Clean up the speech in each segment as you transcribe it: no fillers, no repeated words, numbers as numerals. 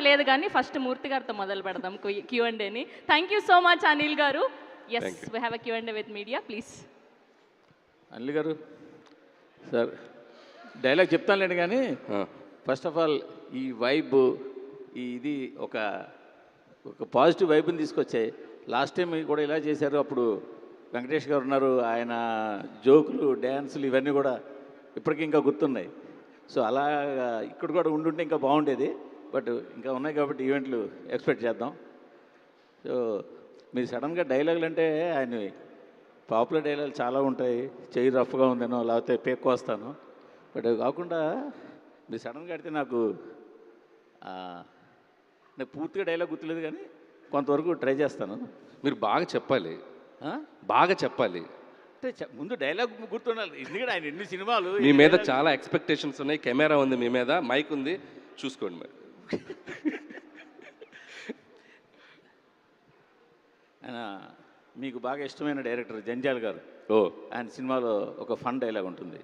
లేదు కానీ ఫస్ట్ మూర్తి గారితో మొదలు పెడదాం Q&Aని. Thank you so much Anil garu. Yes, we have a Q&A with media, please. Anil garu sir dialogue చెప్తానులేండి కానీ ఫస్ట్ ఆఫ్ ఆల్ ఈ వైబ్ ఇది ఒక పాజిటివ్ వైబ్ని తీసుకొచ్చాయి. లాస్ట్ టైం కూడా ఇలా చేశారు, అప్పుడు వెంకటేష్ గారు ఉన్నారు, ఆయన జోకులు డ్యాన్సులు ఇవన్నీ కూడా ఇప్పటికీ ఇంకా గుర్తున్నాయి. సో అలా ఇక్కడ కూడా ఉండుంటే ఇంకా బాగుండేది, బట్ ఇంకా ఉన్నాయి కాబట్టి ఈవెంట్లు ఎక్స్పెక్ట్ చేద్దాం. సో మీరు సడన్గా డైలాగులు అంటే ఆయన పాపులర్ డైలాగులు చాలా ఉంటాయి, చెయ్యి రఫ్గా ఉందనో లేకపోతే పేక్కు వస్తాను, బట్ అవి కాకుండా మీరు సడన్గా అడితే నాకు పూర్తిగా డైలాగ్ గుర్తులేదు కానీ కొంతవరకు ట్రై చేస్తాను. మీరు బాగా చెప్పాలి, బాగా చెప్పాలి. అంటే ముందు డైలాగ్ గుర్తుండాలి, ఎందుకంటే ఆయన ఎన్ని సినిమాలు. మీ మీద చాలా ఎక్స్పెక్టేషన్స్ ఉన్నాయి, కెమెరా ఉంది మీ మీద, మైక్ ఉంది, చూసుకోండి మరి. ఆయన మీకు బాగా ఇష్టమైన డైరెక్టర్ జంజాల్ గారు. ఆయన సినిమాలో ఒక ఫన్ డైలాగ్ ఉంటుంది,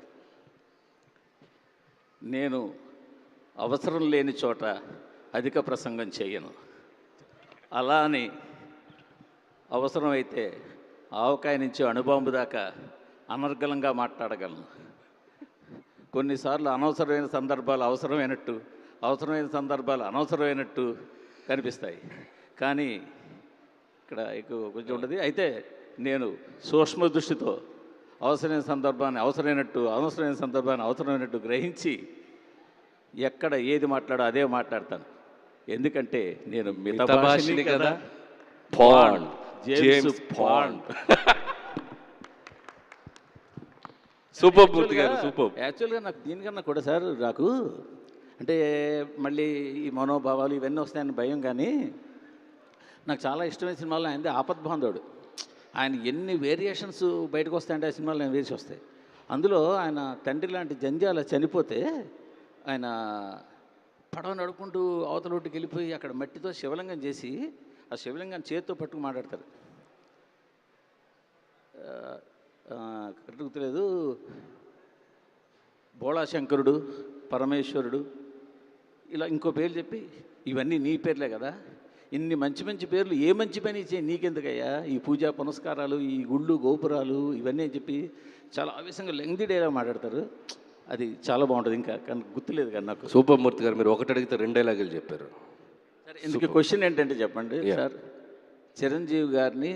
నేను అవసరం లేని చోట అధిక ప్రసంగం చేయను, అలా అని అవసరమైతే ఆవకాయ నుంచి అణుబాంబు దాకా అనర్గళంగా మాట్లాడగలను. కొన్నిసార్లు అనవసరమైన సందర్భాలు అవసరమైనట్టు, అవసరమైన సందర్భాలు అనవసరమైనట్టు కనిపిస్తాయి, కానీ ఇక్కడ ఎక్కువ కొంచెం ఉంటుంది. అయితే నేను సూక్ష్మ దృష్టితో అవసరమైన సందర్భాన్ని అవసరమైనట్టు, అవసరమైన సందర్భాన్ని అవసరమైనట్టు గ్రహించి ఎక్కడ ఏది మాట్లాడో అదే మాట్లాడతాను, ఎందుకంటే నేను మితభాషిని కదా. Bond, James bond. సూపర్ పూర్తి గారు, సూపర్. యాక్చువల్గా నాకు దీనికన్నా కూడా సార్ నాకు అంటే మళ్ళీ ఈ మనోభావాలు ఇవన్నీ వస్తాయని భయం, కానీ నాకు చాలా ఇష్టమైన సినిమాలో ఆయనది ఆపద్బాంధవుడు. ఆయన ఎన్ని వేరియేషన్స్ బయటకు వస్తాయంటే ఆ సినిమాలో ఆయన వేసి వస్తాయి. అందులో ఆయన తండ్రి లాంటి జంజాల చనిపోతే ఆయన పడవ నడుపుకుంటూ అవతల ఒడ్డుకి వెళ్ళిపోయి అక్కడ మట్టితో శివలింగం చేసి ఆ శివలింగాన్ని చేతితో పట్టుకు మాట్లాడతారు. కరెక్ట్ గుర్తులేదు, బోళాశంకరుడు, పరమేశ్వరుడు, ఇలా ఇంకో పేర్లు చెప్పి ఇవన్నీ నీ పేర్లే కదా, ఇన్ని మంచి మంచి పేర్లు ఏ మంచి పని చేయి నీకెందుకయ్యా, ఈ పూజా పునస్కారాలు, ఈ గుళ్ళు గోపురాలు ఇవన్నీ అని చెప్పి చాలా ఆవేశంగా లెంగ్దీ డైలాగ్ మాట్లాడతారు. అది చాలా బాగుంటుంది, ఇంకా కానీ గుర్తులేదు కానీ నాకు. సూపర్ మూర్తి గారు, మీరు ఒకటి అడిగితే 2 డైలాగులు చెప్పారు. సరే, ఇందుకు క్వశ్చన్ ఏంటంటే చెప్పండి సార్, చిరంజీవి గారిని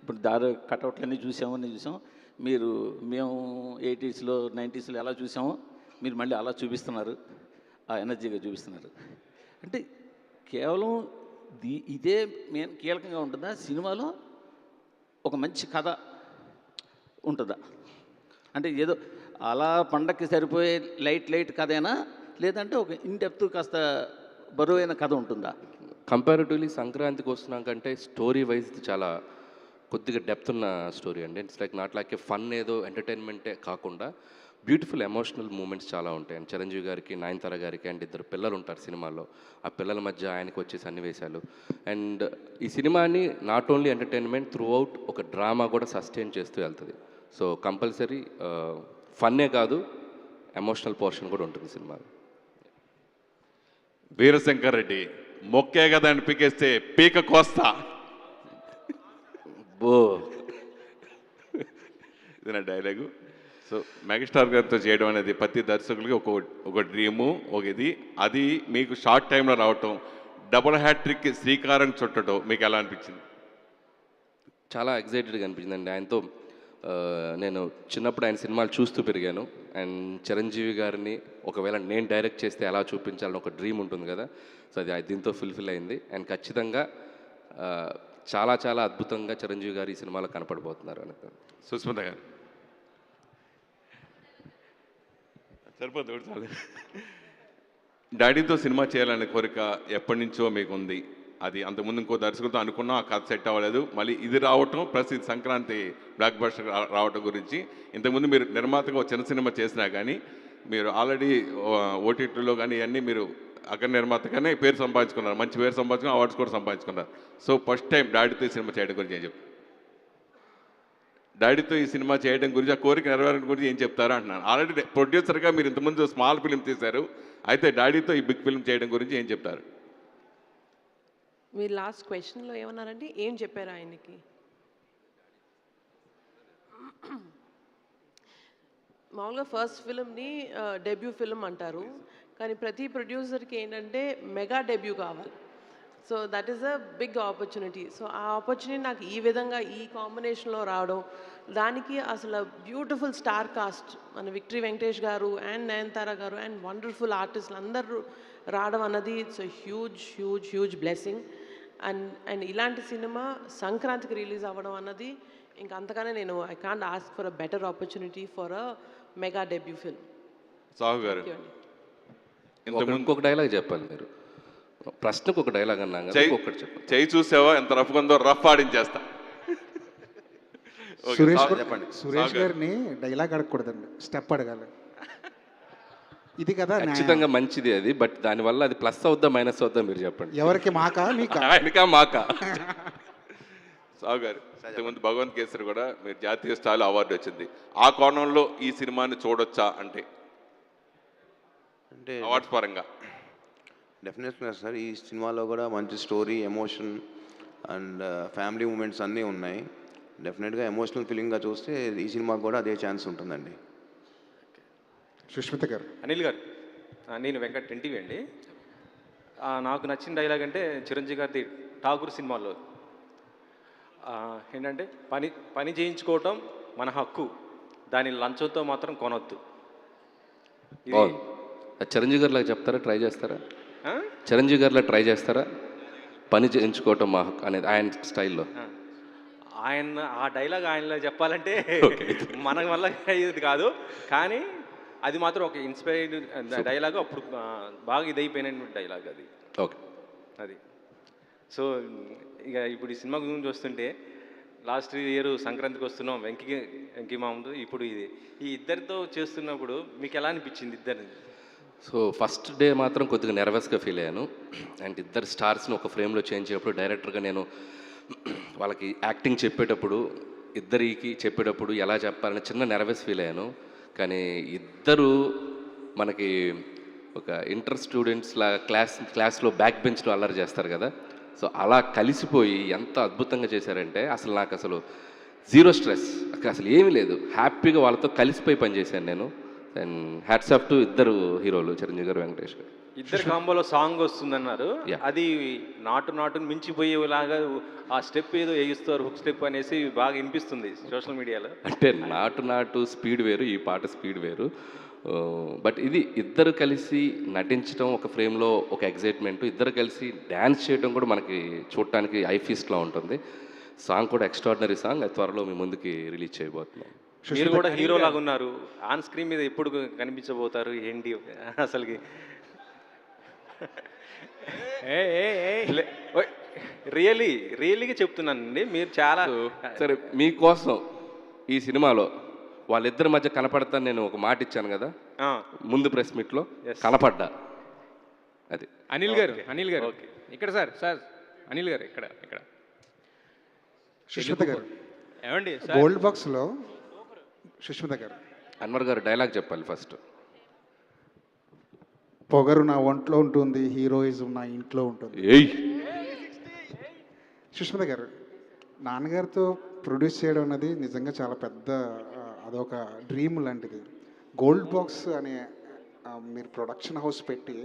ఇప్పుడు దారి కటౌట్లన్నీ చూసాము, అన్నీ చూసాం, మేము 80s 90s ఎలా చూసామో మీరు మళ్ళీ అలా చూపిస్తున్నారు, ఆ ఎనర్జీగా చూపిస్తున్నారు. అంటే కేవలం ఇదే మెయిన్ కీలకంగా ఉంటుందా సినిమాలో, ఒక మంచి కథ ఉంటుందా, అంటే ఏదో అలా పండక్కి సరిపోయే లైట్ కథైనా, లేదంటే ఒక ఇన్డెప్త్ కాస్త బరువైన కథ ఉంటుందా? కంపారిటివ్లీ సంక్రాంతికి వస్తున్నాకంటే స్టోరీ వైజ్ చాలా కొద్దిగా డెప్త్ ఉన్న స్టోరీ అండి. It's like not like A fun ఏదో ఎంటర్టైన్మెంటే కాకుండా బ్యూటిఫుల్ ఎమోషనల్ మూమెంట్స్ చాలా ఉంటాయి. అండ్ చిరంజీవి గారికి, నయనతార గారికి అండ్ 2 పిల్లలు ఉంటారు సినిమాలో, ఆ పిల్లల మధ్య ఆయనకు వచ్చే సన్నివేశాలు. అండ్ ఈ సినిమాని not only entertainment through out ఒక డ్రామా కూడా సస్టైన్ చేస్తూ వెళ్తుంది. సో కంపల్సరీ ఫన్నే కాదు, ఎమోషనల్ పోర్షన్ కూడా ఉంటుంది సినిమాలో. వీరశంకర్ రెడ్డి మొక్కే కదా అని పీకేస్తే పీక కోస్తా, బో ఇది నా డైలాగు. సో మెగాస్టార్ గారితో చేయడం అనేది ప్రతి దర్శకులకి ఒక డ్రీము, ఒక ఇది. అది మీకు షార్ట్ టైంలో రావటం, డబుల్ హ్యాట్రిక్ శ్రీకారం చుట్టడం మీకు ఎలా అనిపించింది? చాలా ఎగ్జైటెడ్గా అనిపించిందండి. ఆయనతో నేను చిన్నప్పుడు ఆయన సినిమాలు చూస్తూ పెరిగాను. అండ్ చిరంజీవి గారిని ఒకవేళ నేను డైరెక్ట్ చేస్తే ఎలా చూపించాలని ఒక డ్రీమ్ ఉంటుంది కదా, సో అది దీంతో ఫుల్ఫిల్ అయింది. అండ్ ఖచ్చితంగా చాలా చాలా అద్భుతంగా చిరంజీవి గారు ఈ సినిమాలో కనపడబోతున్నారు అని. సుస్మిత గారు సరిపోతుంది చాలు. డాడీతో సినిమా చేయాలనే కోరిక ఎప్పటి నుంచో మీకు ఉంది, అది అంతకుముందు ఇంకో దర్శకులతో అనుకున్నా ఆ కథ సెట్ అవ్వలేదు, మళ్ళీ ఇది రావటం ప్లస్ ఇది సంక్రాంతి బ్లాక్ బస్టర్ రావటం గురించి. ఇంతకుముందు మీరు నిర్మాతగా చిన్న సినిమా చేసినా కానీ మీరు ఆల్రెడీ ఓటీటీలో కానీ ఇవన్నీ మీరు అక్కడ నిర్మాతగానే పేరు సంపాదించుకున్నారు, మంచి పేరు సంపాదించుకుని అవార్డ్స్ కూడా సంపాదించుకున్నారు. సో ఫస్ట్ టైం డాడీతో ఈ సినిమా చేయడం గురించి ఏం చెప్తారు? డాడీతో ఈ సినిమా చేయడం గురించి, ఆ కోరిక నెరవేరడం గురించి ఏం చెప్తారా అంటున్నాను. ఆల్రెడీ ప్రొడ్యూసర్గా మీరు ఇంతకుముందు స్మాల్ ఫిల్మ్ తీశారు, అయితే డాడీతో ఈ బిగ్ ఫిల్మ్ చేయడం గురించి ఏం చెప్తారు? మీరు లాస్ట్ క్వశ్చన్లో ఏమన్నారంటే ఏం చెప్పారు ఆయనకి? మామూలుగా ఫస్ట్ ఫిల్మ్ని డెబ్యూ ఫిల్మ్ అంటారు, కానీ ప్రతి ప్రొడ్యూసర్కి ఏంటంటే మెగా డెబ్యూ కావాలి. So that is a big opportunity. So ఆ ఆపర్చునిటీ నాకు ఈ విధంగా ఈ కాంబినేషన్లో రావడం, దానికి అసలు బ్యూటిఫుల్ స్టార్ కాస్ట్ మన విక్టరీ వెంకటేష్ గారు అండ్ నయనతార గారు అండ్ వండర్ఫుల్ ఆర్టిస్టులు అందరూ రావడం అన్నది it's huge huge huge blessing. And ఇలాంటి సినిమా సంక్రాంతికి రిలీజ్ అవ్వడం అన్నది ఇంకా అంతగానే నేను I can't ask for a better opportunity for a mega debut film. Sahu గారు ఇంకొక డైలాగ్ చెప్పాలి మీరు. ప్రశ్నకు ఒక డైలాగ్ అన్నాం కదా, ఒక్కటి చెప్పండి. చేయి చూసావా ఎంత రఫ్ ఉందో, రఫ్ ఆడించేస్తా. ఓకే, చెప్పండి. సురేష్ గారిని డైలాగ్ అడగకూడదండి, స్టెప్ అడగాలి. ఇది కదా న్యాయం. ఖచ్చితంగా మంచిది అది, బట్ దానివల్ల అది ప్లస్ అవుద్దా మైనస్ అవుద్దా మీరు చెప్పండి. ఎవరికి మాకా మీకా? ఆయనకా మాకా? సాహు గారు, ఇంతకుముందు భగవంత్ కేసరి కూడా మీరు జాతీయ స్థాయిలో అవార్డు వచ్చింది. ఆ కోణంలో ఈ సినిమాని చూడొచ్చా అంటే అవార్డ్స్ పరంగా? డెఫినెట్గా సార్, ఈ సినిమాలో కూడా మంచి story, emotion and family moments అన్నీ ఉన్నాయి. డెఫినెట్గా ఎమోషనల్ ఫీలింగ్గా చూస్తే ఈ సినిమాకి కూడా అదే ఛాన్స్ ఉంటుందండి. సుష్మిత గారు. అనిల్ గారు, నేను వెంకట్ ఎన్టీవీ అండి. నాకు నచ్చిన డైలాగ్ అంటే చిరంజీవి గారిది ఠాగూర్ సినిమాలో ఏంటంటే పని చేయించుకోవటం మన హక్కు, దాని లంచంతో మాత్రం కొనొద్దు. చిరంజీవి గారిలా చెప్తారా, ట్రై చేస్తారా? చిరంజీవి గారిలా ట్రై చేస్తారా? పని చేయించుకోవటం మా హక్కు అనేది ఆయన స్టైల్లో. ఆయన ఆ డైలాగ్ ఆయనలో చెప్పాలంటే మన వల్ల ఇది కాదు, కానీ అది మాత్రం ఒక ఇన్స్పైర్డ్ డైలాగ్. అప్పుడు బాగా ఇదైపోయిన డైలాగ్ అది. ఓకే, అది. సో ఇక ఇప్పుడు ఈ సినిమా గురించి వస్తుంటే లాస్ట్ ఇయర్ సంక్రాంతికి వస్తున్నాం వెంకీ మామతో, ఇప్పుడు ఇది ఈ ఇద్దరితో చేస్తున్నప్పుడు మీకు ఎలా అనిపించింది ఇద్దరిని? సో ఫస్ట్ డే మాత్రం కొద్దిగా నెర్వస్గా ఫీల్ అయ్యాను. అండ్ ఇద్దరు స్టార్స్ని ఒక ఫ్రేమ్లో చేంజ్ చేసేటప్పుడు డైరెక్టర్గా నేను వాళ్ళకి యాక్టింగ్ చెప్పేటప్పుడు, ఇద్దరికి చెప్పేటప్పుడు ఎలా చెప్పాలని చిన్న నెర్వస్ ఫీల్ అయ్యాను. కానీ ఇద్దరు మనకి ఒక ఇంటర్ స్టూడెంట్స్లా క్లాస్లో బ్యాక్ బెంచ్లో అల్లరి చేస్తారు కదా, సో అలా కలిసిపోయి ఎంత అద్భుతంగా చేశారంటే అసలు నాకు అసలు జీరో స్ట్రెస్, అసలు ఏమీ లేదు, హ్యాపీగా వాళ్ళతో కలిసిపోయి పనిచేశాను నేను. అండ్ హ్యాట్స్ ఆఫ్ టు ఇద్దరు హీరోలు, చిరంజీవి గారు, వెంకటేష్ గారు. ఇద్దరు కాంబోలో సాంగ్ వస్తుందన్నారు, అది నాటును మించిపోయేలాగా ఆ స్టెప్ ఏదో వేయిస్తారు, హుక్ స్టెప్ అనేసి బాగా వినిపిస్తుంది సోషల్ మీడియాలో. అంటే నాటు స్పీడ్ వేరు, ఈ పాట స్పీడ్ వేరు. బట్ ఇది ఇద్దరు కలిసి నటించడం ఒక ఫ్రేమ్లో ఒక ఎగ్జైట్మెంట్, ఇద్దరు కలిసి డ్యాన్స్ చేయడం కూడా మనకి చూడటానికి ఐ ఫీస్ట్లా ఉంటుంది. సాంగ్ కూడా ఎక్స్ట్రాడినరీ సాంగ్, అది త్వరలో మీ ముందుకి రిలీజ్ చేయబోతున్నాం. మీరు కూడా హీరో లాగా ఉన్నారు, ఆన్ స్క్రీన్ మీద ఎప్పుడు కనిపించబోతారు ఏంటి అసలుకి? రియల్లీగా చెప్తున్నానండి, మీరు చాలా సరే మీకోసం ఈ సినిమాలో వాళ్ళిద్దరి మధ్య కనపడతాను నేను ఒక మాట ఇచ్చాను కదా ముందు ప్రెస్ మీట్లో, కనపడ్డా. అది అనిల్ గారు ఇక్కడ సార్ అనిల్ గారు ఇక్కడ సుష్మిత గారు ఏమండి గోల్డ్ బాక్స్లో సుష్మిత గారు. అన్వర్ గారు డైలాగ్ చెప్పాలి ఫస్ట్. పొగరు నా ఒంట్లో ఉంటుంది, హీరోయిజం నా ఇంట్లో ఉంటుంది. ఏయ్ సుష్మిత గారు, నాన్నగారితో ప్రొడ్యూస్ చేయడం అనేది నిజంగా చాలా పెద్ద, అదొక డ్రీమ్ లాంటిది. గోల్డ్ బాక్స్ అనే మీరు ప్రొడక్షన్ హౌస్ పెట్టి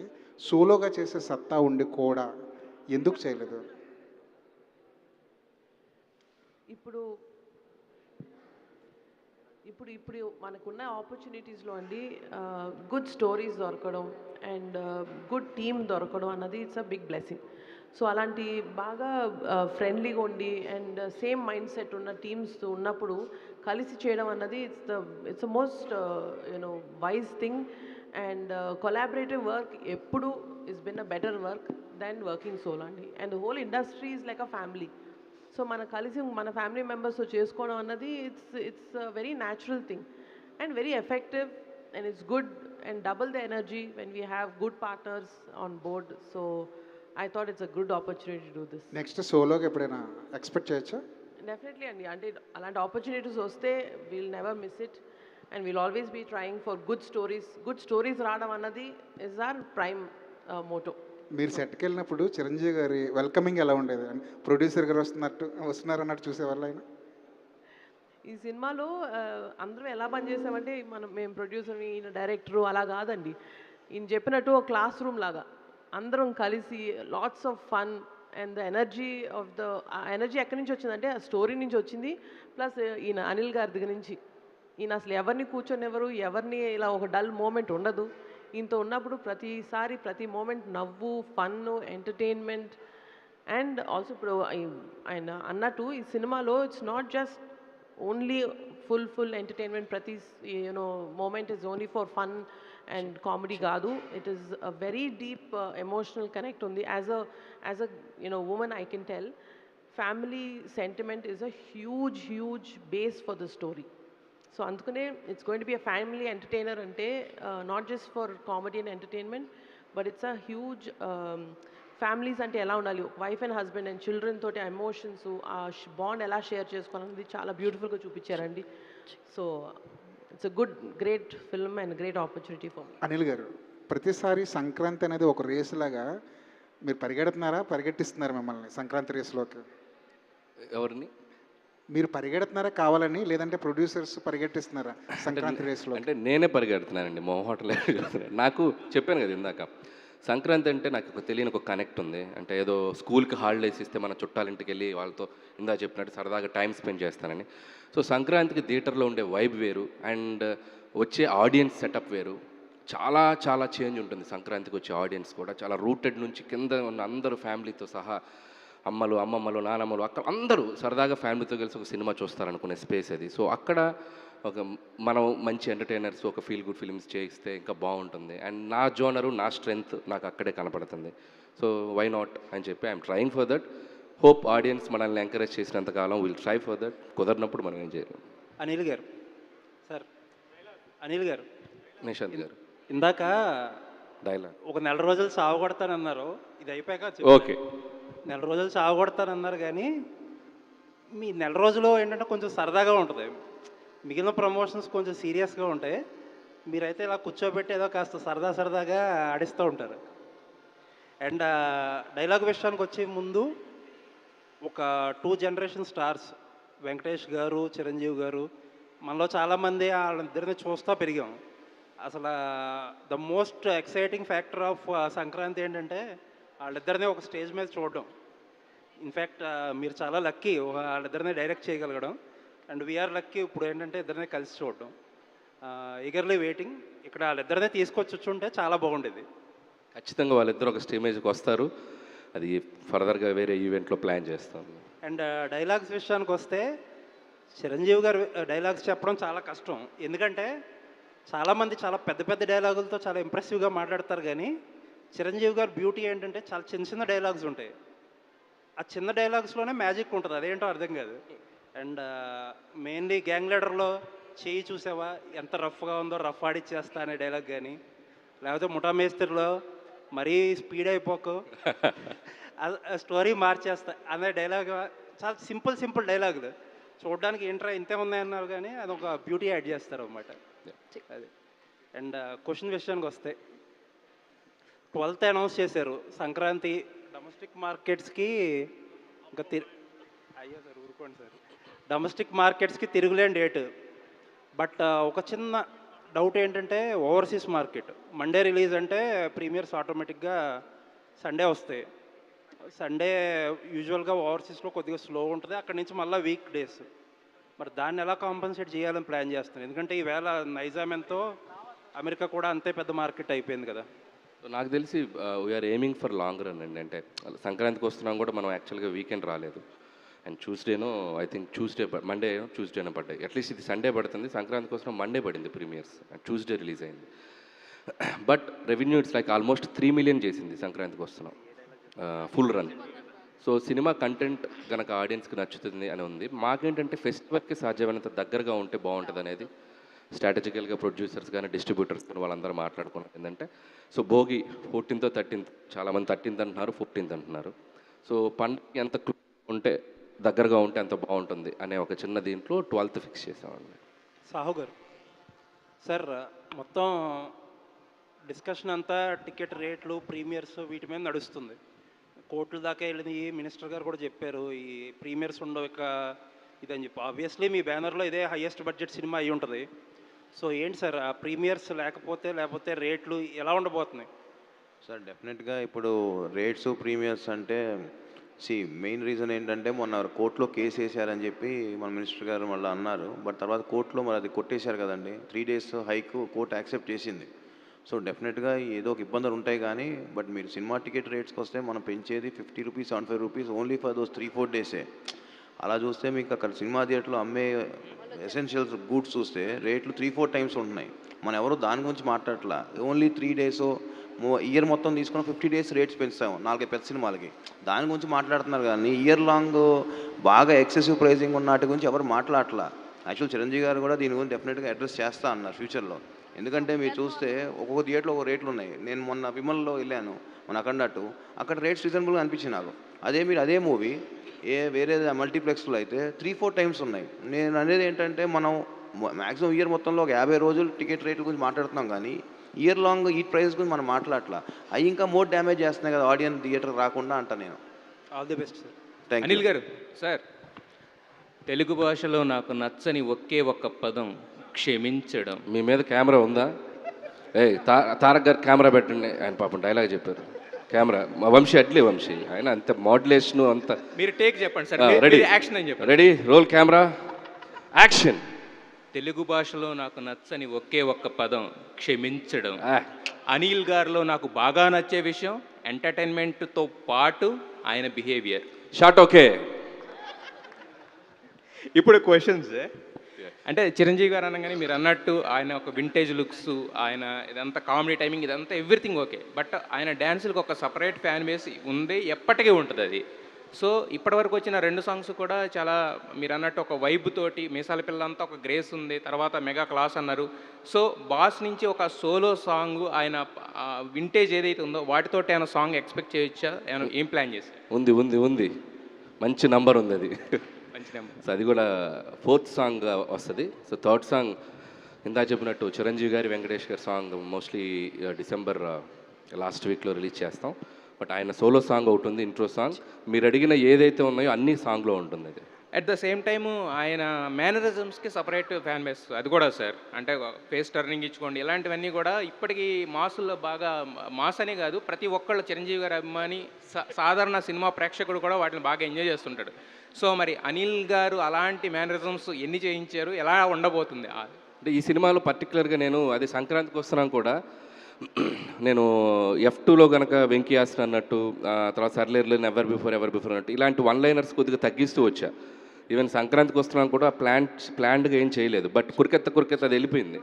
సోలోగా చేసే సత్తా ఉండి కూడా ఎందుకు చేయలేదు? ఇప్పుడు మనకున్న ఆపర్చునిటీస్లో అండి గుడ్ స్టోరీస్ దొరకడం అండ్ గుడ్ టీమ్ దొరకడం అన్నది it's a big blessing. So అలాంటి బాగా ఫ్రెండ్లీగా ఉండి అండ్ సేమ్ మైండ్ సెట్ ఉన్న టీమ్స్ ఉన్నప్పుడు కలిసి చేయడం అన్నది it's the most wise thing. And collaborative work ఎప్పుడు is been a better work then working solo అండి. And whole industry is like a family. So మన కలిసి మన ఫ్యామిలీ మెంబర్స్తో చేసుకోవడం అన్నది it's very natural thing and very effective and it's good and double the energy when we have good partners on board. So I thought it's a good opportunity to do this. Next సోలోకి ఎప్పుడైనా expect చేయొచ్చా? Definitely అండి, అంటే అలాంటి opportunities వస్తే we'll never miss it and we'll always be trying for good stories రావడం అన్నది is are prime Moto. మీరు సెట్కి వెళ్ళినప్పుడు చిరంజీవి గారి వెల్కమింగ్ ఎలా ఉండేది? ప్రొడ్యూసర్ గారు వస్తున్నారు అన్నట్టు చూసేవాళ్ళు ఆయన? ఈ సినిమాలో అందరం ఎలా పనిచేసామంటే మేము ప్రొడ్యూసర్, ఈయన డైరెక్టరు అలా కాదండి. ఈయన చెప్పినట్టు ఒక క్లాస్ రూమ్ లాగా అందరం కలిసి lots of fun and the energy of the energy ఎక్కడి నుంచి వచ్చిందంటే ఆ స్టోరీ నుంచి వచ్చింది. ప్లస్ ఈయన అనిల్ గారి దగ్గర నుంచి. ఈయన అసలు ఎవరిని కూర్చొనివ్వరు, ఎవరిని ఇలా ఒక డల్ మూమెంట్ ఉండదు. ఈయనతో ఉన్నప్పుడు ప్రతిసారి ప్రతి మూమెంట్ నవ్వు, ఫన్, ఎంటర్టైన్మెంట్. అండ్ ఆల్సో ఇప్పుడు ఆయన అన్నట్టు ఈ సినిమాలో it's not just only full entertainment. ప్రతి moment is only for fun and comedy కాదు. It is a very deep emotional connect ఉంది. As a woman I can tell family sentiment is a huge base for the story. So అందుకనే it's going to be a family entertainer అంటే not just for comedy and entertainment but it's a huge families అంటే ఎలా ఉండాలి, wife and husband and children తోటి emotions, ఆ bond ఎలా share చేసుకోవాలనేది చాలా బ్యూటిఫుల్గా చూపించారండి. So it's a great film and great opportunity for me. Anil garu, ప్రతిసారి సంక్రాంతి అనేది ఒక రేసు లాగా మీరు పరిగెట్టిస్తున్నారా మిమ్మల్ని సంక్రాంతి రేసులోకి? ఎవరిని? మీరు పరిగెడుతున్నారా కావాలని, లేదంటే ప్రొడ్యూసర్స్ పరిగెట్టిస్తున్నారా సంక్రాంతి రేసులో? అంటే నేనే పరిగెడుతున్నానండి, మొహోటలే. నాకు చెప్పాను కదా ఇందాక, సంక్రాంతి అంటే నాకు ఒక తెలియని ఒక కనెక్ట్ ఉంది. అంటే ఏదో స్కూల్కి హాలిడేస్ ఇస్తే మన చుట్టాలింటికి వెళ్ళి వాళ్ళతో ఇందా చెప్పినట్టు సరదాగా టైం స్పెండ్ చేస్తానని. సో సంక్రాంతికి థియేటర్లో ఉండే వైబ్ వేరు అండ్ వచ్చే ఆడియన్స్ సెటప్ వేరు. చాలా చాలా చేంజ్ ఉంటుంది సంక్రాంతికి వచ్చే ఆడియన్స్ కూడా. చాలా రూటెడ్ నుంచి కింద ఉన్న అందరూ ఫ్యామిలీతో సహా, అమ్మలు, అమ్మమ్మలు, నానమ్మలు, అక్కడ అందరూ సరదాగా ఫ్యామిలీతో కలిసి ఒక సినిమా చూస్తారనుకునే స్పేస్ అది. సో అక్కడ ఒక మనం మంచి ఎంటర్టైనర్స్, ఒక ఫీల్ గుడ్ ఫిల్మ్స్ చేయిస్తే ఇంకా బాగుంటుంది. అండ్ నా జోనరు, నా స్ట్రెంగ్త్ నాకు అక్కడే కనపడుతుంది. సో వై నాట్ అని చెప్పి I'm trying for that. Hope audience మనల్ని ఎంకరేజ్ చేసినంతకాలం విల్ ట్రై ఫర్ దట్. కుదరినప్పుడు మనం ఏం చేయలేం. అనిల్ గారు, సార్ అనిల్ గారు, నిశాంత్ గారు, ఇందాక డైలాగ్ ఒక నెల రోజులు సాగు కొడతానన్నారు. ఇది అయిపోయాక ఓకే, నెల రోజులు సాగు కొడతానన్నారు. కానీ మీ నెల రోజులు ఏంటంటే కొంచెం సరదాగా ఉంటుంది, మిగిలిన ప్రమోషన్స్ కొంచెం సీరియస్గా ఉంటాయి. మీరైతే ఇలా కూర్చోబెట్టి ఏదో కాస్త సరదాగా ఆడిస్తూ ఉంటారు. అండ్ డైలాగ్ విషయానికి వచ్చే ముందు ఒక 2 జనరేషన్ స్టార్స్, వెంకటేష్ గారు, చిరంజీవి గారు, మనలో చాలామంది వాళ్ళిద్దరిని చూస్తూ పెరిగాం. అసలు the most exciting factor of Sankranti ఏంటంటే వాళ్ళిద్దరిని ఒక స్టేజ్ మీద చూడడం. ఇన్ఫ్యాక్ట్ మీరు చాలా లక్కీ వాళ్ళిద్దరిని డైరెక్ట్ చేయగలగడం. అండ్ వీఆర్ లక్కీ ఇప్పుడు ఏంటంటే ఇద్దరిని కలిసి చూడడం. Eagerly waiting. ఇక్కడ వాళ్ళిద్దరినే తీసుకొచ్చుంటే చాలా బాగుండేది. ఖచ్చితంగా వాళ్ళిద్దరు ఒక స్టేమేజ్కి వస్తారు. అది ఫర్దర్గా వేరే ఈవెంట్లో ప్లాన్ చేస్తాం. అండ్ డైలాగ్స్ విషయానికి వస్తే చిరంజీవి గారు డైలాగ్స్ చెప్పడం చాలా కష్టం. ఎందుకంటే చాలామంది చాలా పెద్ద డైలాగులతో చాలా ఇంప్రెసివ్గా మాట్లాడతారు. కానీ చిరంజీవి గారు బ్యూటీ ఏంటంటే చాలా చిన్న డైలాగ్స్ ఉంటాయి. ఆ చిన్న డైలాగ్స్లోనే మ్యాజిక్ ఉంటుంది, అదేంటో అర్థం కాదు. అండ్ మెయిన్లీ గ్యాంగ్ లీడర్లో చేయి చూసావా ఎంత రఫ్గా ఉందో, రఫ్ ఆడిచ్చేస్తా అనే డైలాగ్ కానీ, లేకపోతే ముఠా మేస్త్రిలో మరీ స్పీడ్ అయిపోకు స్టోరీ మార్చేస్తా అనే డైలాగ్. చాలా సింపుల్ డైలాగులు, చూడడానికి ఏంట్రా ఇంతే ఉన్నాయన్నారు కానీ అది ఒక బ్యూటీ యాడ్ చేస్తారు అన్నమాట. అది. అండ్ క్వశ్చన్ విషయానికి వస్తే 12th అనౌన్స్ చేశారు సంక్రాంతి డొమెస్టిక్ మార్కెట్స్కి. ఇంకా అయ్యో సార్ ఊరుకోండి సార్, డొమెస్టిక్ మార్కెట్స్కి తిరుగులేని డేట్. బట్ ఒక చిన్న డౌట్ ఏంటంటే ఓవర్సీస్ మార్కెట్ మండే రిలీజ్ అంటే ప్రీమియర్స్ ఆటోమేటిక్గా సండే వస్తాయి. సండే యూజువల్గా ఓవర్సీస్లో కొద్దిగా స్లో ఉంటుంది, అక్కడి నుంచి మళ్ళీ వీక్ డేస్. మరి దాన్ని ఎలా కాంపన్సేట్ చేయాలని ప్లాన్ చేస్తాను? ఎందుకంటే ఈవేళ నైజాం ఎంతో, అమెరికా కూడా అంతే పెద్ద మార్కెట్ అయిపోయింది కదా. నాకు తెలిసి we're aiming for long run అండి. అంటే సంక్రాంతికి వస్తున్నాం కూడా మనం యాక్చువల్గా వీకెండ్ రాలేదు. అండ్ ట్యూస్డేనో ఐ థింక్ ట్యూస్డేనో పడ్డాయి. అట్లీస్ట్ ఇది సండే పడుతుంది, సంక్రాంతికి వస్తున్నాం మండే పడింది ప్రీమియర్స్, అండ్ ట్యూస్డే రిలీజ్ అయింది. But revenue it's like almost 3 million చేసింది సంక్రాంతికి వస్తున్నాం full run. So cinema content కనుక ఆడియన్స్కి నచ్చుతుంది అని ఉంది. మాకేంటంటే ఫెస్టివల్కి సాధ్యమైనంత దగ్గరగా ఉంటే బాగుంటుంది అనేది స్ట్రాటజికల్గా ప్రొడ్యూసర్స్ కానీ డిస్ట్రిబ్యూటర్స్ కానీ వాళ్ళందరూ మాట్లాడుకున్నారు. ఏంటంటే సో భోగి 14th 13th, చాలామంది 13th అంటున్నారు, 15th అంటున్నారు. సో పండుగ ఎంత ఉంటే దగ్గరగా ఉంటే అంత బాగుంటుంది అనే ఒక చిన్న దీంట్లో 12th ఫిక్స్ చేసామండి. సాహు గారు, సార్ మొత్తం డిస్కషన్ అంతా టికెట్ రేట్లు ప్రీమియర్స్ వీటి మీద నడుస్తుంది. కోట్ల దాకా వెళ్ళింది. మినిస్టర్ గారు కూడా చెప్పారు ఈ ప్రీమియర్స్ ఉండవు ఇక ఇదని చెప్పి. ఆబ్వియస్లీ మీ బ్యానర్లో ఇదే హైయెస్ట్ బడ్జెట్ సినిమా అయి ఉంటుంది. సో ఏంటి సార్ ఆ ప్రీమియర్స్ లేకపోతే రేట్లు ఎలా ఉండబోతున్నాయి? సార్ డెఫినెట్గా ఇప్పుడు రేట్స్ ప్రీమియర్స్ అంటే మెయిన్ రీజన్ ఏంటంటే మొన్న కోర్టులో కేసు వేసారని చెప్పి మన మినిస్టర్ గారు మళ్ళీ అన్నారు. బట్ తర్వాత కోర్టులో మరి అది కొట్టేశారు కదండి. 3 days హైక్ కోర్టు యాక్సెప్ట్ చేసింది. సో డెఫినెట్గా ఏదో ఒక ఇబ్బందులు ఉంటాయి కానీ బట్ మీరు సినిమా టికెట్ రేట్స్కి వస్తే మనం పెంచేది 50 rupees 75 rupees only for those 3-4 days. అలా చూస్తే మీకు అక్కడ సినిమా థియేటర్లో అమ్మే ఎసెన్షియల్స్ గూడ్స్ చూస్తే రేట్లు 3-4 times ఉంటున్నాయి. మనం ఎవరు దాని గురించి మాట్లాడట్లా. ఓన్లీ 3 days ఇయర్ మొత్తం తీసుకుని 50 days రేట్స్ పెంచుతాము 4 పెద్ద సినిమాలకి. దాని గురించి మాట్లాడుతున్నారు కానీ ఇయర్ లాంగ్ బాగా ఎక్సెసివ్ ప్రైజింగ్ ఉన్న వాటి గురించి ఎవరు మాట్లాడట్లా. యాక్చువల్ చిరంజీవి గారు కూడా దీని గురించి డెఫినెట్గా అడ్రస్ చేస్తా అన్నారు ఫ్యూచర్లో. ఎందుకంటే మీరు చూస్తే ఒక్కొక్క థియేటర్లో ఒక రేట్లు ఉన్నాయి. నేను మొన్న విమల్లో వెళ్ళాను మన అక్కడట్టు, అక్కడ రేట్స్ రీజనబుల్గా అనిపించింది నాకు. మీరు అదే మూవీ వేరే మల్టీప్లెక్స్లో అయితే 3-4 times ఉన్నాయి. నేను అనేది ఏంటంటే మనం మ్యాక్సిమం ఇయర్ మొత్తంలో ఒక 50 రోజులు టికెట్ రేట్ల గురించి మాట్లాడుతున్నాం కానీ ఇయర్ లాంగ్ ఈ ప్రైస్ గురించి మనం మాట్లాడట్లా. అవి ఇంకా మోర్ డ్యామేజ్ చేస్తున్నాయి కదా ఆడియన్స్ థియేటర్ రాకుండా అంట. నేను all the best sir. Thank you. Anil garu sir, Telugu భాషలో నాకు నచ్చని ఒకే ఒక్క పదం క్షమించడం. మీ మీద కెమెరా ఉందా? తారక్ గారు కెమెరా పెట్టండి. ఆయన పాపం డైలాగ్ చెప్పారు. కెమెరా వంశీ అట్లే వంశీ ఆయన అంత మోడ్యులేషన్ అంత. మీరు టేక్ చెప్పండి సార్. రెడీ యాక్షన్ అని చెప్పండి. Ready roll camera action. Telugu భాషలో నాకు నచ్చని ఒకే ఒక్క పదం క్షమించడం. అనిల్ గారిలో నాకు బాగా నచ్చే విషయం ఎంటర్టైన్మెంట్తో పాటు ఆయన బిహేవియర్. Short okay. ఇప్పుడు క్వశ్చన్స్ అంటే చిరంజీవి గారు అనగానే మీరు అన్నట్టు ఆయన ఒక వింటేజ్ లుక్స్, ఆయన ఇదంతా కామెడీ టైమింగ్ ఇదంతా ఎవ్రీథింగ్ ఓకే. బట్ ఆయన డ్యాన్సులకు ఒక సపరేట్ ఫ్యాన్ బేస్ ఉంది, ఎప్పటికీ ఉంటుంది అది. సో ఇప్పటివరకు వచ్చిన 2 songs కూడా చాలా మీరు అన్నట్టు ఒక వైబ్ తోటి, మీసాల పిల్లంతా ఒక గ్రేస్ ఉంది, తర్వాత మెగా క్లాస్ అన్నారు. సో బాస్ నుంచి ఒక సోలో సాంగ్ ఆయన వింటేజ్ ఏదైతే ఉందో వాటితోటి ఆయన సాంగ్ ఎక్స్పెక్ట్ చేయొచ్చా? ఆయన ఏం ప్లాన్ చేశారు? ఉంది ఉంది ఉంది మంచి నంబర్ ఉంది అది. మంచి నెంబర్. సో అది కూడా 4th song వస్తుంది. సో 3rd song ఇందా చెప్పినట్టు చిరంజీవి గారి వెంకటేష్ గారి సాంగ్ మోస్ట్లీ డిసెంబర్ లాస్ట్ వీక్లో రిలీజ్ చేస్తాం. బట్ ఆయన సోలో సాంగ్ ఒకటి ఉంది, ఇంట్రో సాంగ్. మీరు అడిగిన ఏదైతే ఉన్నాయో అన్ని సాంగ్లో ఉంటుంది అది. అట్ ద సేమ్ టైము ఆయన మేనరిజమ్స్కి సపరేట్ ఫ్యాన్ బేస్ అది కూడా సార్. అంటే ఫేస్ టర్నింగ్ ఇచ్చుకోండి ఇలాంటివన్నీ కూడా ఇప్పటికీ మాసుల్లో బాగా మాస్ అనే కాదు, ప్రతి ఒక్కళ్ళు చిరంజీవి గారి అభిమాని సాధారణ సినిమా ప్రేక్షకుడు కూడా వాటిని బాగా ఎంజాయ్ చేస్తుంటాడు. సో మరి అనిల్ గారు అలాంటి మేనరిజమ్స్ ఎన్ని చేయించారు, ఎలా ఉండబోతుంది? అంటే ఈ సినిమాలో పర్టికులర్గా నేను అది సంక్రాంతికి వస్తున్నాను కూడా నేను F2లో కనుక వెంకీ ఆస్టర్ అన్నట్టు, తర్వాత సర్లేర్లో ఎవర్ బిఫోర్ అన్నట్టు ఇలాంటి 1-liners కొద్దిగా తగ్గిస్తూ వచ్చా. ఈవెన్ సంక్రాంతికి వస్తున్నాను కూడా ప్లాన్డ్గా ఏం చేయలేదు. బట్ కురికెత్త అది వెళ్ళిపోయింది.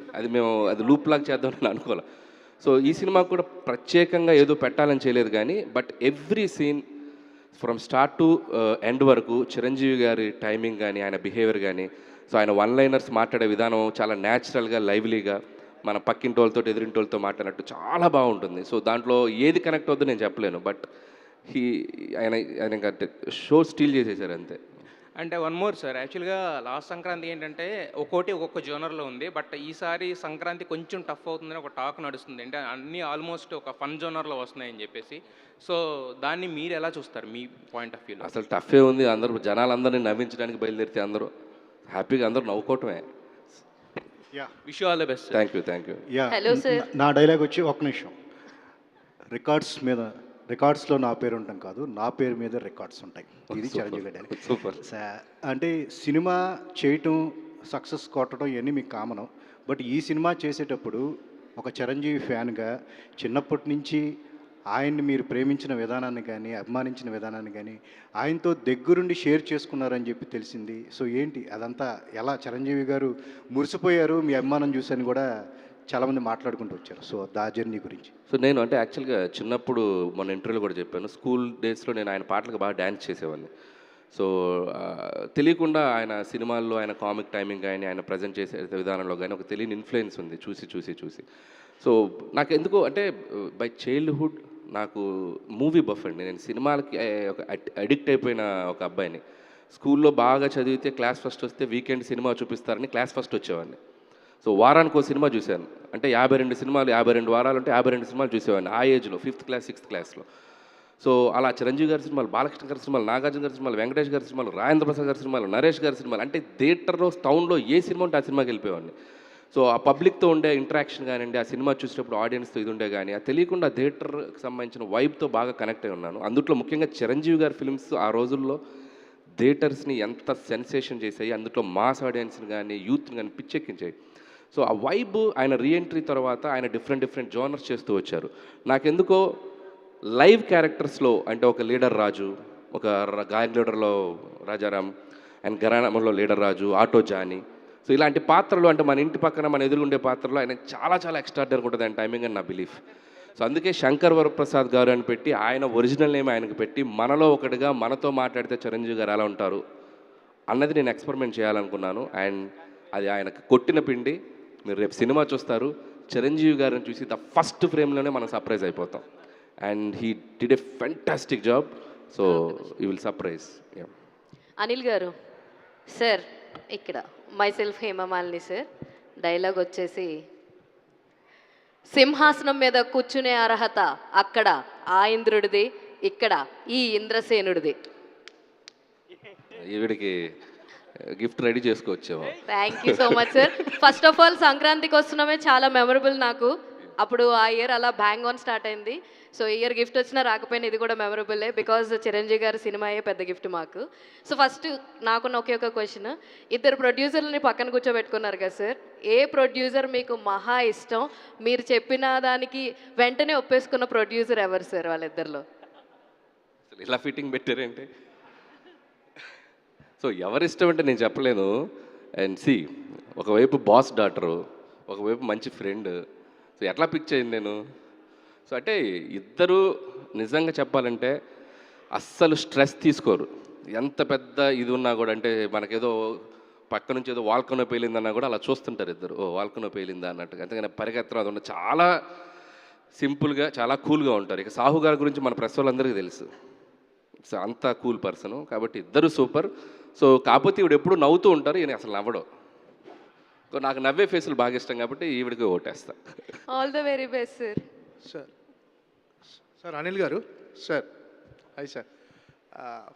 అది లూప్ లాగా చేద్దామని అనుకోవాలి. సో ఈ సినిమా కూడా ప్రత్యేకంగా ఏదో పెట్టాలని చేయలేదు కానీ but every scene from start to end వరకు చిరంజీవి గారి టైమింగ్ కానీ ఆయన బిహేవియర్ కానీ, సో ఆయన 1-liners మాట్లాడే విధానం చాలా న్యాచురల్గా లైవ్లీగా మన పక్కింటోళ్ళతో ఎదురింటోళ్ళతో మాట్లాడినట్టు చాలా బాగుంటుంది. సో దాంట్లో ఏది కనెక్ట్ అవుతుందో నేను చెప్పలేను. బట్ ఆయన షో స్టీల్ చేసేసారు అంతే. అంటే వన్ మోర్ సార్, యాక్చువల్గా లాస్ట్ సంక్రాంతి ఏంటంటే ఒక్కొక్క జోనర్లో ఉంది. బట్ ఈసారి సంక్రాంతి కొంచెం టఫ్ అవుతుందని ఒక టాక్ నడుస్తుంది. అంటే అన్నీ ఆల్మోస్ట్ ఒక ఫన్ జోనర్లో వస్తున్నాయని చెప్పేసి. సో దాన్ని మీరు ఎలా చూస్తారు మీ పాయింట్ ఆఫ్ వ్యూలో? అసలు టఫే ఉంది. అందరూ జనాలందరినీ నవ్వించడానికి బయలుదేరితే అందరూ హ్యాపీగా అందరూ నవ్వుకోవటమే. Wish you all the best. Thank you. Hello sir. నా డైలాగ్ వచ్చి ఒక నిమిషం. రికార్డ్స్లో నా పేరు ఉంటాం కాదు, నా పేరు మీద రికార్డ్స్ ఉంటాయి. ఇది చిరంజీవి గారి డైలాగ్. సూపర్. అంటే సినిమా చేయటం సక్సెస్ కొట్టడం ఇవన్నీ మీకు కామను. బట్ ఈ సినిమా చేసేటప్పుడు ఒక చిరంజీవి ఫ్యాన్గా చిన్నప్పటి నుంచి ఆయన్ని మీరు ప్రేమించిన విధానాన్ని కానీ అభిమానించిన విధానాన్ని కానీ ఆయనతో దగ్గరుండి షేర్ చేసుకున్నారని చెప్పి తెలిసింది. సో ఏంటి అదంతా ఎలా చిరంజీవి గారు మురిసిపోయారు మీ అభిమానం చూసని కూడా చాలామంది మాట్లాడుకుంటూ వచ్చారు. సో దా జర్నీ గురించి. సో నేను అంటే యాక్చువల్గా చిన్నప్పుడు మొన్న ఇంటర్వ్యూలో కూడా చెప్పాను, స్కూల్ డేస్లో నేను ఆయన పాటలకు బాగా డ్యాన్స్ చేసేవాడిని. సో తెలియకుండా ఆయన సినిమాల్లో ఆయన కామిక్ టైమింగ్ కానీ ఆయన ప్రజెంట్ చేసే విధానంలో కానీ ఒక తెలియని ఇన్ఫ్లుయెన్స్ ఉంది చూసి. సో నాకు ఎందుకో అంటే బై చైల్డ్హుడ్ నాకు మూవీ బఫ్ అండి. నేను సినిమాలకి ఒక అడిక్ట్ అయిపోయిన ఒక అబ్బాయిని. స్కూల్లో బాగా చదివితే క్లాస్ ఫస్ట్ వస్తే వీకెండ్ సినిమా చూపిస్తారని క్లాస్ ఫస్ట్ వచ్చేవాడిని. సో వారానికి ఒక సినిమా చూశాను. అంటే 52 సినిమాలు, 52 వారాలు అంటే 52 సినిమాలు చూసేవాడిని ఆ ఏజ్లో, 5th క్లాస్ 6th క్లాస్లో. సో అలా చిరంజీవి గారి సినిమాలు, బాలకృష్ణ గారి సినిమాలు, నాగార్జున గారి సినిమాలు, వెంకటేష్ గారి సినిమాలు, రాజేంద్ర ప్రసాద్ గారి సినిమాలు, నరేష్ గారి సినిమాలు, అంటే థియేటర్లో టౌన్లో ఏ సినిమా ఉంటే ఆ సినిమాకి వెళ్ళిపోయేవాడిని. సో ఆ పబ్లిక్తో ఉండే ఇంటరాక్షన్ కానివ్వండి, ఆ సినిమా చూసేటప్పుడు ఆడియన్స్తో ఇది ఉండే కానీ, అది తెలియకుండా థియేటర్కి సంబంధించిన వైబ్తో బాగా కనెక్ట్ అయి ఉన్నాను. అందుట్లో ముఖ్యంగా చిరంజీవి గారి ఫిల్మ్స్ ఆ రోజుల్లో థియేటర్స్ని ఎంత సెన్సేషన్ చేసాయి, అందులో మాస్ ఆడియన్స్ని కానీ యూత్ని కానీ పిచ్చెక్కించాయి. సో ఆ వైబ్ ఆయన రీఎంట్రీ తర్వాత ఆయన డిఫరెంట్ జోనర్స్ చేస్తూ వచ్చారు. నాకెందుకో లైవ్ క్యారెక్టర్స్లో అంటే ఒక లీడర్ రాజు, ఒక గాయక లీడర్లో రాజారాం, అండ్ గరాణంలో leader Raju, auto Johnny, so ఇలాంటి పాత్రలు అంటే మన ఇంటి పక్కన మన ఎదురుగుండే పాత్రలు ఆయన చాలా ఎక్స్ట్రాడనరీ ఉంటుంది ఆయన టైమింగ్ అని నా బిలీఫ్. సో అందుకే శంకర్ వరప్రసాద్ గారు అని పెట్టి ఆయన ఒరిజినల్ నేమ్ ఆయనకు పెట్టి మనలో ఒకటిగా మనతో మాట్లాడితే చిరంజీవి గారు ఎలా ఉంటారు అన్నది నేను ఎక్స్పెరిమెంట్ చేయాలనుకున్నాను. అండ్ అది ఆయనకు కొట్టిన పిండి. మీరు రేపు సినిమా చూస్తారు, చిరంజీవి గారిని చూసి ద ఫస్ట్ ఫ్రేమ్లోనే మనం సర్ప్రైజ్ అయిపోతాం. And he did a fantastic job. So you will surprise. Anil garu sir, ఇక్కడ మైసెల్ఫ్ హేమమాలిని సార్, డైలాగ్ వచ్చేసి, సింహాసనం మీద కూర్చునే అర్హత అక్కడ ఆ ఇంద్రుడిది, ఇక్కడ ఈ ఇంద్రసేనుడిది. ఈవిడికి గిఫ్ట్ రెడీ చేసుకోవచ్చేమో. Thank you so much sir. First of all సంక్రాంతికి వస్తున్నామే చాలా మెమరబుల్ నాకు. అప్పుడు ఆ ఇయర్ అలా బ్యాంగ్ ఆన్ స్టార్ట్ అయింది. సో ఇయర్ గిఫ్ట్ వచ్చినా రాకపోయినా ఇది కూడా మెమరబుల్లే, బికాజ్ చిరంజీవి గారి సినిమాయే పెద్ద గిఫ్ట్ మాకు. సో ఫస్ట్ నాకున్న ఒకే ఒక క్వశ్చన్, ఇద్దరు ప్రొడ్యూసర్లని పక్కన కూర్చోబెట్టుకున్నారు కదా సార్, ఏ ప్రొడ్యూసర్ మీకు మహా ఇష్టం? మీరు చెప్పిన దానికి వెంటనే ఒప్పేసుకున్న ప్రొడ్యూసర్ ఎవరు సార్ వాళ్ళిద్దరిలో? ఇలా ఫిట్టింగ్ పెట్టారంటే సో ఎవరిష్టం అంటే నేను చెప్పలేను. అండ్ సి, ఒకవైపు బాస్ డాటరు, ఒకవైపు మంచి ఫ్రెండ్. సో ఎట్లా పిక్ చేయండి నేను? సో అంటే ఇద్దరు నిజంగా చెప్పాలంటే అస్సలు స్ట్రెస్ తీసుకోరు. ఎంత పెద్ద ఇది ఉన్నా కూడా, అంటే మనకేదో పక్క నుంచి ఏదో వాల్కనో పేలిందన్నా కూడా అలా చూస్తుంటారు ఇద్దరు, ఓ వాల్కనో పేలిందా అన్నట్టుగా. అంతేగాని పరిగెత్తడం అది ఉన్న చాలా సింపుల్గా చాలా కూల్గా ఉంటారు. ఇక సాహు గారి గురించి మన ప్రెస్ వాళ్ళందరికీ తెలుసు, సో అంత కూల్ పర్సను. కాబట్టి ఇద్దరు సూపర్. సో కాకపోతే ఈవిడ ఎప్పుడు నవ్వుతూ ఉంటారు, ఈయన అసలు నవ్వడం. నాకు నవ్వే ఫేసులు బాగా ఇష్టం కాబట్టి ఈవిడికి ఓటేస్తా. All the very best sir. Sir Anil garu, sir hi sir.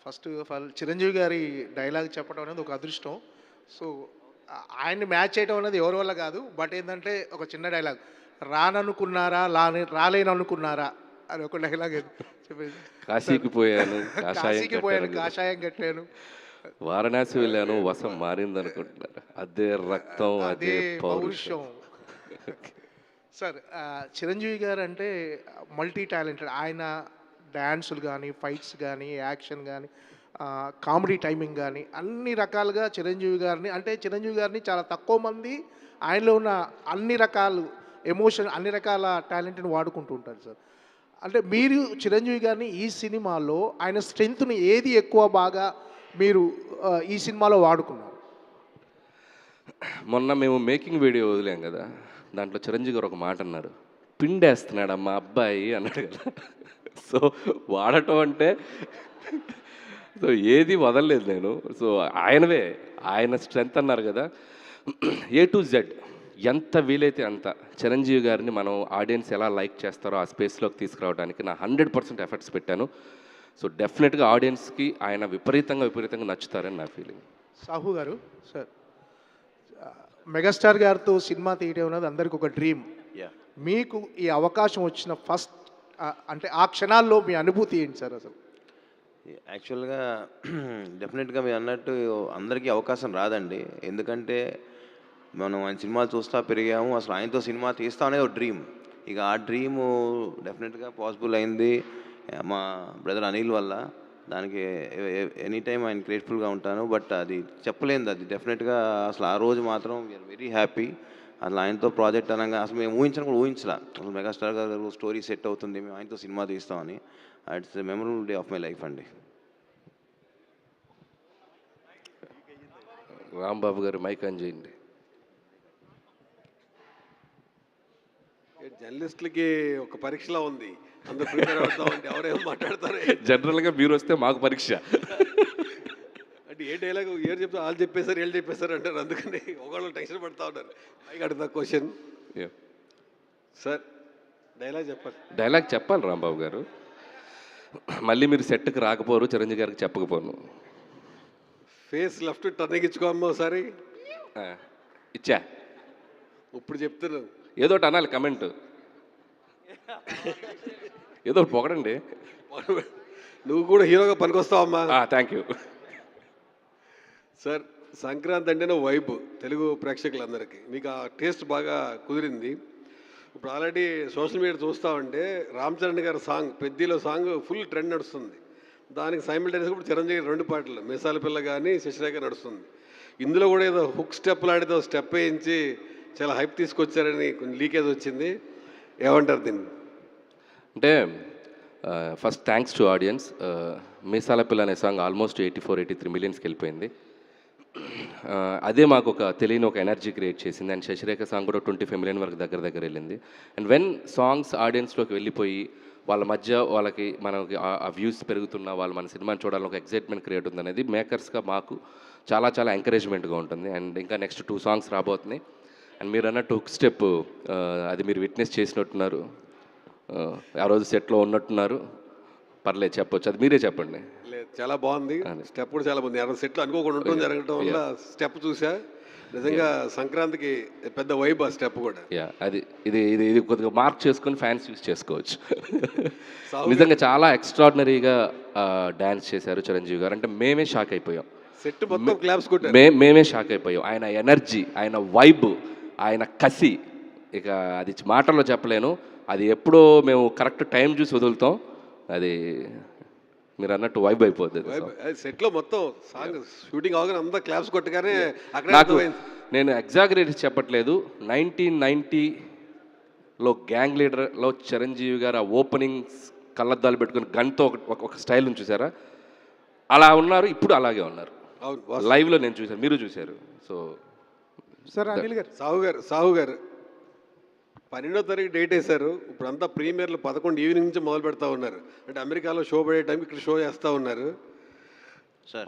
First of all Chiranjeevi garu dialogue చెప్పడం అనేది ఒక అదృష్టం. సో ఆయన్ని మ్యాచ్ చేయడం అనేది ఎవరి వల్ల కాదు. బట్ ఏంటంటే ఒక చిన్న డైలాగ్, రాననుకున్నారా రాలేననుకున్నారా అని ఒక డైలాగ్ చెప్పేది. కాశీకి పోయాను, కాషాయం కట్టాను, వారణాసి వెళ్ళాను, వసం మారింది అనుకుంటున్నారు. అదే రక్తం, అదే పౌరుషం. సార్ చిరంజీవి గారు అంటే మల్టీ టాలెంటెడ్. ఆయన డ్యాన్సులు కానీ, ఫైట్స్ కానీ, యాక్షన్ కానీ, కామెడీ టైమింగ్ కానీ అన్ని రకాలుగా చిరంజీవి గారిని, అంటే చిరంజీవి గారిని చాలా తక్కువ మంది ఆయనలో ఉన్న అన్ని రకాలు ఎమోషన్, అన్ని రకాల టాలెంట్ని వాడుకుంటూ ఉంటారు సార్. అంటే మీరు చిరంజీవి గారిని ఈ సినిమాలో ఆయన స్ట్రెంగ్త్ని ఏది ఎక్కువ బాగా మీరు ఈ సినిమాలో వాడుకున్నారు? మొన్న మేము మేకింగ్ వీడియో వదిలాం కదా, దాంట్లో చిరంజీవి గారు ఒక మాట అన్నారు, పిండేస్తున్నాడు అమ్మా అబ్బాయి అన్నాడు కదా. సో వాడటం అంటే సో ఏది వదలలేదు నేను. సో ఆయనవే, ఆయన స్ట్రెంత్ అన్నారు కదా, A to Z ఎంత వీలైతే అంత చిరంజీవి గారిని మనం ఆడియన్స్ ఎలా లైక్ చేస్తారో ఆ స్పేస్లోకి తీసుకురావడానికి నా 100% ఎఫర్ట్స్ పెట్టాను. సో డెఫినెట్గా ఆడియన్స్కి ఆయన విపరీతంగా నచ్చుతారని నా ఫీలింగ్. సాహు గారు సార్, మెగాస్టార్ గారితో సినిమా తీయడం అనేది అందరికి ఒక డ్రీమ్. మీకు ఈ అవకాశం వచ్చిన ఫస్ట్ అంటే ఆ క్షణాల్లో మీ అనుభూతి ఏంటి సార్ అసలు? యాక్చువల్గా డెఫినెట్గా మీరు అన్నట్టు అందరికీ అవకాశం రాదండి. ఎందుకంటే మనం ఆయన సినిమాలు చూస్తూ పెరిగాము, అసలు ఆయనతో సినిమా తీస్తాం అనేది ఒక డ్రీమ్. ఇక ఆ డ్రీము డెఫినెట్గా పాసిబుల్ అయింది మా బ్రదర్ అనిల్ వల్ల. దానికి ఎనీ టైం ఆయన గ్రేట్ఫుల్గా ఉంటాను. బట్ అది చెప్పలేదు, అది డెఫినెట్గా అసలు ఆ రోజు మాత్రం వీఆర్ వెరీ హ్యాపీ. అసలు ఆయనతో ప్రాజెక్ట్ అనగా అసలు మేము ఊహించలా, అసలు మెగాస్టార్ గారు స్టోరీ సెట్ అవుతుంది, మేము ఆయనతో సినిమా తీస్తామని. It's a memorable day of my life అండి. రాంబాబు గారు మైక్ ఆన్ చేయండి. జర్నలిస్టులకి ఒక పరీక్షలా ఉంది, అందరూ ప్రిపేర్ అవుతామంటే ఎవరేమో మాట్లాడతారు. జనరల్గా మీరు వస్తే మాకు పరీక్ష. అంటే ఏ డైలాగ్ ఏ పేరు చెప్తే వాళ్ళు చెప్పేశారు వీళ్ళు చెప్పేశారు అంటారు, అందుకని ఒకళ్ళు టెన్షన్ పడుతూ ఉన్నారు. పైకి అడుగుతా క్వశ్చన్ సార్, డైలాగ్ చెప్పాలి. డైలాగ్ చెప్పాలి రాంబాబు గారు. మళ్ళీ మీరు సెట్కి రాకపోరు, చిరంజీవి గారికి చెప్పకపోను. ఫేస్ లెఫ్ట్ టర్నింగ్ ఇచ్చుకోమ్మా ఒకసారి. ఇచ్చా, ఇప్పుడు చెప్తున్నాను. ఏదో ఒకటి అనాలి, కమెంట్ ఏదో ఒకటి పొగడండి. నువ్వు కూడా హీరోగా పనికొస్తావమ్మా. Thank you sir. సంక్రాంతి అంటేనే వైబ్ తెలుగు ప్రేక్షకులందరికీ. మీకు ఆ టేస్ట్ బాగా కుదిరింది. ఇప్పుడు ఆల్రెడీ సోషల్ మీడియా చూస్తూ ఉంటే రామ్ చరణ్ గారి సాంగ్ పెద్దిలో సాంగ్ ఫుల్ ట్రెండ్ నడుస్తుంది. దానికి సైమిల్టేనియస్గా ఇప్పుడు చిరంజీవి 2 పాటలు మీసాల పిల్ల కానీ శశిరేఖ నడుస్తుంది. ఇందులో కూడా ఏదో హుక్ స్టెప్ లాంటిదో స్టెప్ వేయించి చాలా హైప్ తీసుకొచ్చారని కొంచెం లీకేజ్ వచ్చింది, ఏమంటారు దీన్ని? అంటే ఫస్ట్ థ్యాంక్స్ టు ఆడియన్స్. మీసాల పిల్ల అనే సాంగ్ ఆల్మోస్ట్ 84-83 మిలియన్స్కి వెళ్ళిపోయింది. అదే మాకు ఒక తెలియని ఒక ఎనర్జీ క్రియేట్ చేసింది. అండ్ శశిరేఖ సాంగ్ కూడా 25 మిలియన్ వరకు దగ్గర వెళ్ళింది. అండ్ వెన్ సాంగ్స్ ఆడియన్స్లోకి వెళ్ళిపోయి వాళ్ళ మధ్య వాళ్ళకి మనకి ఆ వ్యూస్ పెరుగుతున్నా వాళ్ళు మన సినిమాని చూడాలని ఒక ఎక్సైట్మెంట్ క్రియేట్ ఉంది అనేది మేకర్స్గా మాకు చాలా చాలా ఎంకరేజ్మెంట్గా ఉంటుంది. అండ్ ఇంకా నెక్స్ట్ 2 సాంగ్స్ రాబోతున్నాయి. అండ్ మీరు అన్నట్టు హుక్ స్టెప్ అది మీరు విట్నెస్ చేసినట్టున్నారు, ఆ రోజు సెట్లో ఉన్నట్టున్నారు. పర్లేదు చెప్పొచ్చు, అది మీరే చెప్పండి. లేదు, చాలా బాగుంది. స్టెప్ కూడా చాలా బాగుంది. 60 సెట్లు అనుకోకుండా ఉంటుంది జరగడం వల్ల స్టెప్ చూసా. నిజంగా సంక్రాంతికి పెద్ద వైబ్ ఆ స్టెప్ కూడా. అది ఇది కొద్దిగా మార్క్ చేసుకొని ఫ్యాన్స్ యూస్ చేసుకోవచ్చు. నిజంగా చాలా ఎక్స్ట్రాడినరీగా డ్యాన్స్ చేశారు చిరంజీవి గారు. అంటే మేమే షాక్ అయిపోయాం. సెట్ మొత్తం క్లాప్స్ కొట్టారు. మేమే షాక్ అయిపోయాం. ఆయన ఎనర్జీ, ఆయన వైబ్, ఆయన కసి, ఇక అది మాటల్లో చెప్పలేను. అది ఎప్పుడో మేము కరెక్ట్ టైం చూసి వదులుతాం. అది మీరు అన్నట్టు వైబ్ అయిపోతుంది. సెట్లో మొత్తం సాంగ్ షూటింగ్ అవగానే అంతా క్లాప్స్ కొట్టగానే అక్కడ నాకు నేను ఎగ్జాగరేట్ చెప్పట్లేదు. 1990లో గ్యాంగ్ లీడర్లో చిరంజీవి గారు ఆ ఓపెనింగ్ కళ్ళద్దాలు పెట్టుకుని గన్తో ఒక స్టైల్ నుంచి చూసారా, అలా ఉన్నారు. ఇప్పుడు అలాగే ఉన్నారు. లైవ్లో నేను చూశాను, మీరు చూశారు. సో సార్ అనిల్ గారు, సాహు గారు 12వ తారీఖు డేట్ వేశారు. ఇప్పుడు అంతా ప్రీమియర్లు 11 ఈవినింగ్ నుంచి మొదలు పెడతా ఉన్నారు. అంటే అమెరికాలో షో పడే టైంకి ఇక్కడ షో చేస్తూ ఉన్నారు.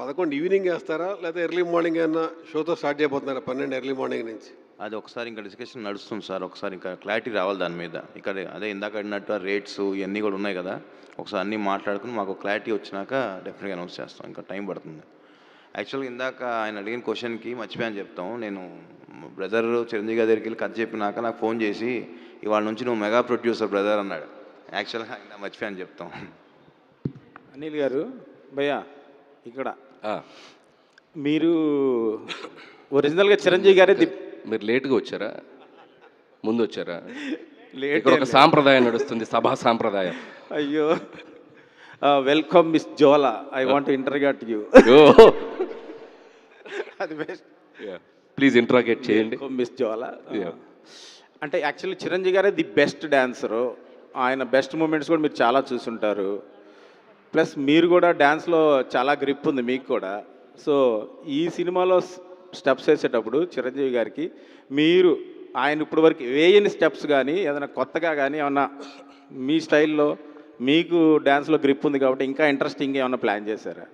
11 ఈవినింగ్ వేస్తారా లేదా ఎర్లీ మార్నింగ్ ఏమన్నా షోతో స్టార్ట్ చేయబోతున్నారా? 12 ఎర్లీ మార్నింగ్ నుంచి. అది ఒకసారి ఇంకా డిస్కషన్ నడుస్తుంది సార్. ఒకసారి ఇంకా క్లారిటీ రావాలి దాని మీద. ఇక్కడ అదే ఇందాక అడిగినట్టు రేట్స్ ఇవన్నీ కూడా ఉన్నాయి కదా, ఒకసారి అన్నీ మాట్లాడుకుని మాకు క్లారిటీ వచ్చినాక డెఫినెట్గా అనౌన్స్ చేస్తాం. ఇంకా టైం పడుతుంది. యాక్చువల్గా ఇందాక ఆయన అడిగిన క్వశ్చన్కి మర్చిపోయాను చెప్తాం. నేను బ్రదర్ చిరంజీవి గారి దగ్గరికి వెళ్ళి కథ చెప్పినాక నాకు ఫోన్ చేసి ఇవాళ నుంచి నువ్వు మెగా ప్రొడ్యూసర్ బ్రదర్ అన్నాడు. యాక్చువల్గా ఆయన మర్చిపోయాను చెప్తాం. అనిల్ గారు, భయ్యా ఇక్కడ మీరు ఒరిజినల్గా చిరంజీవి గారే మీరు లేట్గా వచ్చారా, ముందు వచ్చారా? ఇక్కడ ఒక సాంప్రదాయం నడుస్తుంది, సభా సాంప్రదాయం. అయ్యో, welcome miss Zola, I want interrogate you. అది బెస్ట్. ప్లీజ్ ఇంటరాగేట్ చేయండి మిస్ జోలా. అంటే యాక్చువల్లీ చిరంజీవి గారే ది బెస్ట్ డాన్సరు. ఆయన బెస్ట్ మూమెంట్స్ కూడా మీరు చాలా చూసుంటారు. ప్లస్ మీరు కూడా డ్యాన్స్లో చాలా గ్రిప్ ఉంది మీకు కూడా. సో ఈ సినిమాలో స్టెప్స్ వేసేటప్పుడు చిరంజీవి గారికి మీరు ఆయన ఇప్పుడు వరకు వేయని స్టెప్స్ కానీ ఏదైనా కొత్తగా కానీ ఏమన్నా మీ స్టైల్లో మీకు డ్యాన్స్లో గ్రిప్ ఉంది కాబట్టి ఇంకా ఇంట్రెస్టింగ్ ఏమన్నా ప్లాన్ చేశారా?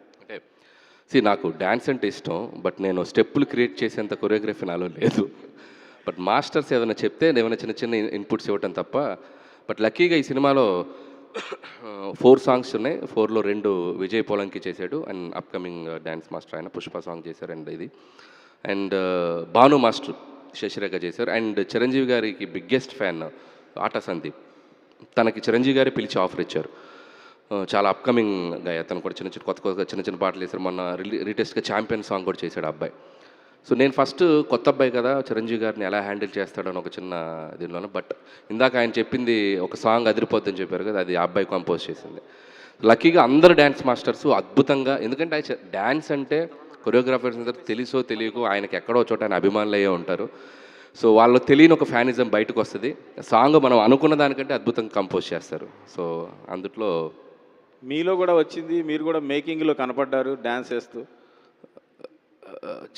అంటే నాకు డ్యాన్స్ అంటే ఇష్టం, బట్ నేను స్టెప్పులు క్రియేట్ చేసేంత కొరియోగ్రఫీ నాలో లేదు. బట్ మాస్టర్స్ ఏమైనా చెప్తే ఏమైనా చిన్న చిన్న ఇన్పుట్స్ ఇవ్వటం తప్ప. బట్ లక్కీగా ఈ సినిమాలో 4 సాంగ్స్ ఉన్నాయి. 4లో 2 విజయ్ పోలంకి చేశాడు అండ్ అప్కమింగ్ డ్యాన్స్ మాస్టర్ ఆయన పుష్ప సాంగ్ చేశారు. అండ్ భాను మాస్టర్ శశిరేఖ చేశారు. అండ్ చిరంజీవి గారికి బిగ్గెస్ట్ ఫ్యాన్ ఆటా సందీప్. తనకి చిరంజీవి గారే పిలిచి ఆఫర్ ఇచ్చారు. చాలా అప్కమింగ్గా అతను కూడా కొత్త చిన్న పాటలు చేశారు. మొన్న రీటెస్ట్గా ఛాంపియన్ సాంగ్ కూడా చేశాడు అబ్బాయి. సో నేను ఫస్ట్ కొత్త అబ్బాయి కదా, చిరంజీవి గారిని ఎలా హ్యాండిల్ చేస్తాడని ఒక చిన్న దీనిలోనే. బట్ ఇందాక ఆయన చెప్పింది ఒక సాంగ్ అదిరిపోద్దని చెప్పారు కదా, అది ఆ అబ్బాయి కంపోజ్ చేసింది. లక్కీగా అందరు డ్యాన్స్ మాస్టర్స్ అద్భుతంగా, ఎందుకంటే డ్యాన్స్ అంటే కొరియోగ్రాఫర్స్ అందరూ తెలుసో తెలియకో ఆయనకి ఎక్కడో చోట ఆయన అభిమానులు అయ్యే ఉంటారు. సో వాళ్ళు తెలియని ఒక ఫ్యానిజం బయటకు వస్తుంది. సాంగ్ మనం అనుకున్న దానికంటే అద్భుతంగా కంపోజ్ చేస్తారు. సో అందుట్లో మీలో కూడా వచ్చింది, మీరు కూడా మేకింగ్లో కనపడ్డారు డ్యాన్స్ వేస్తూ.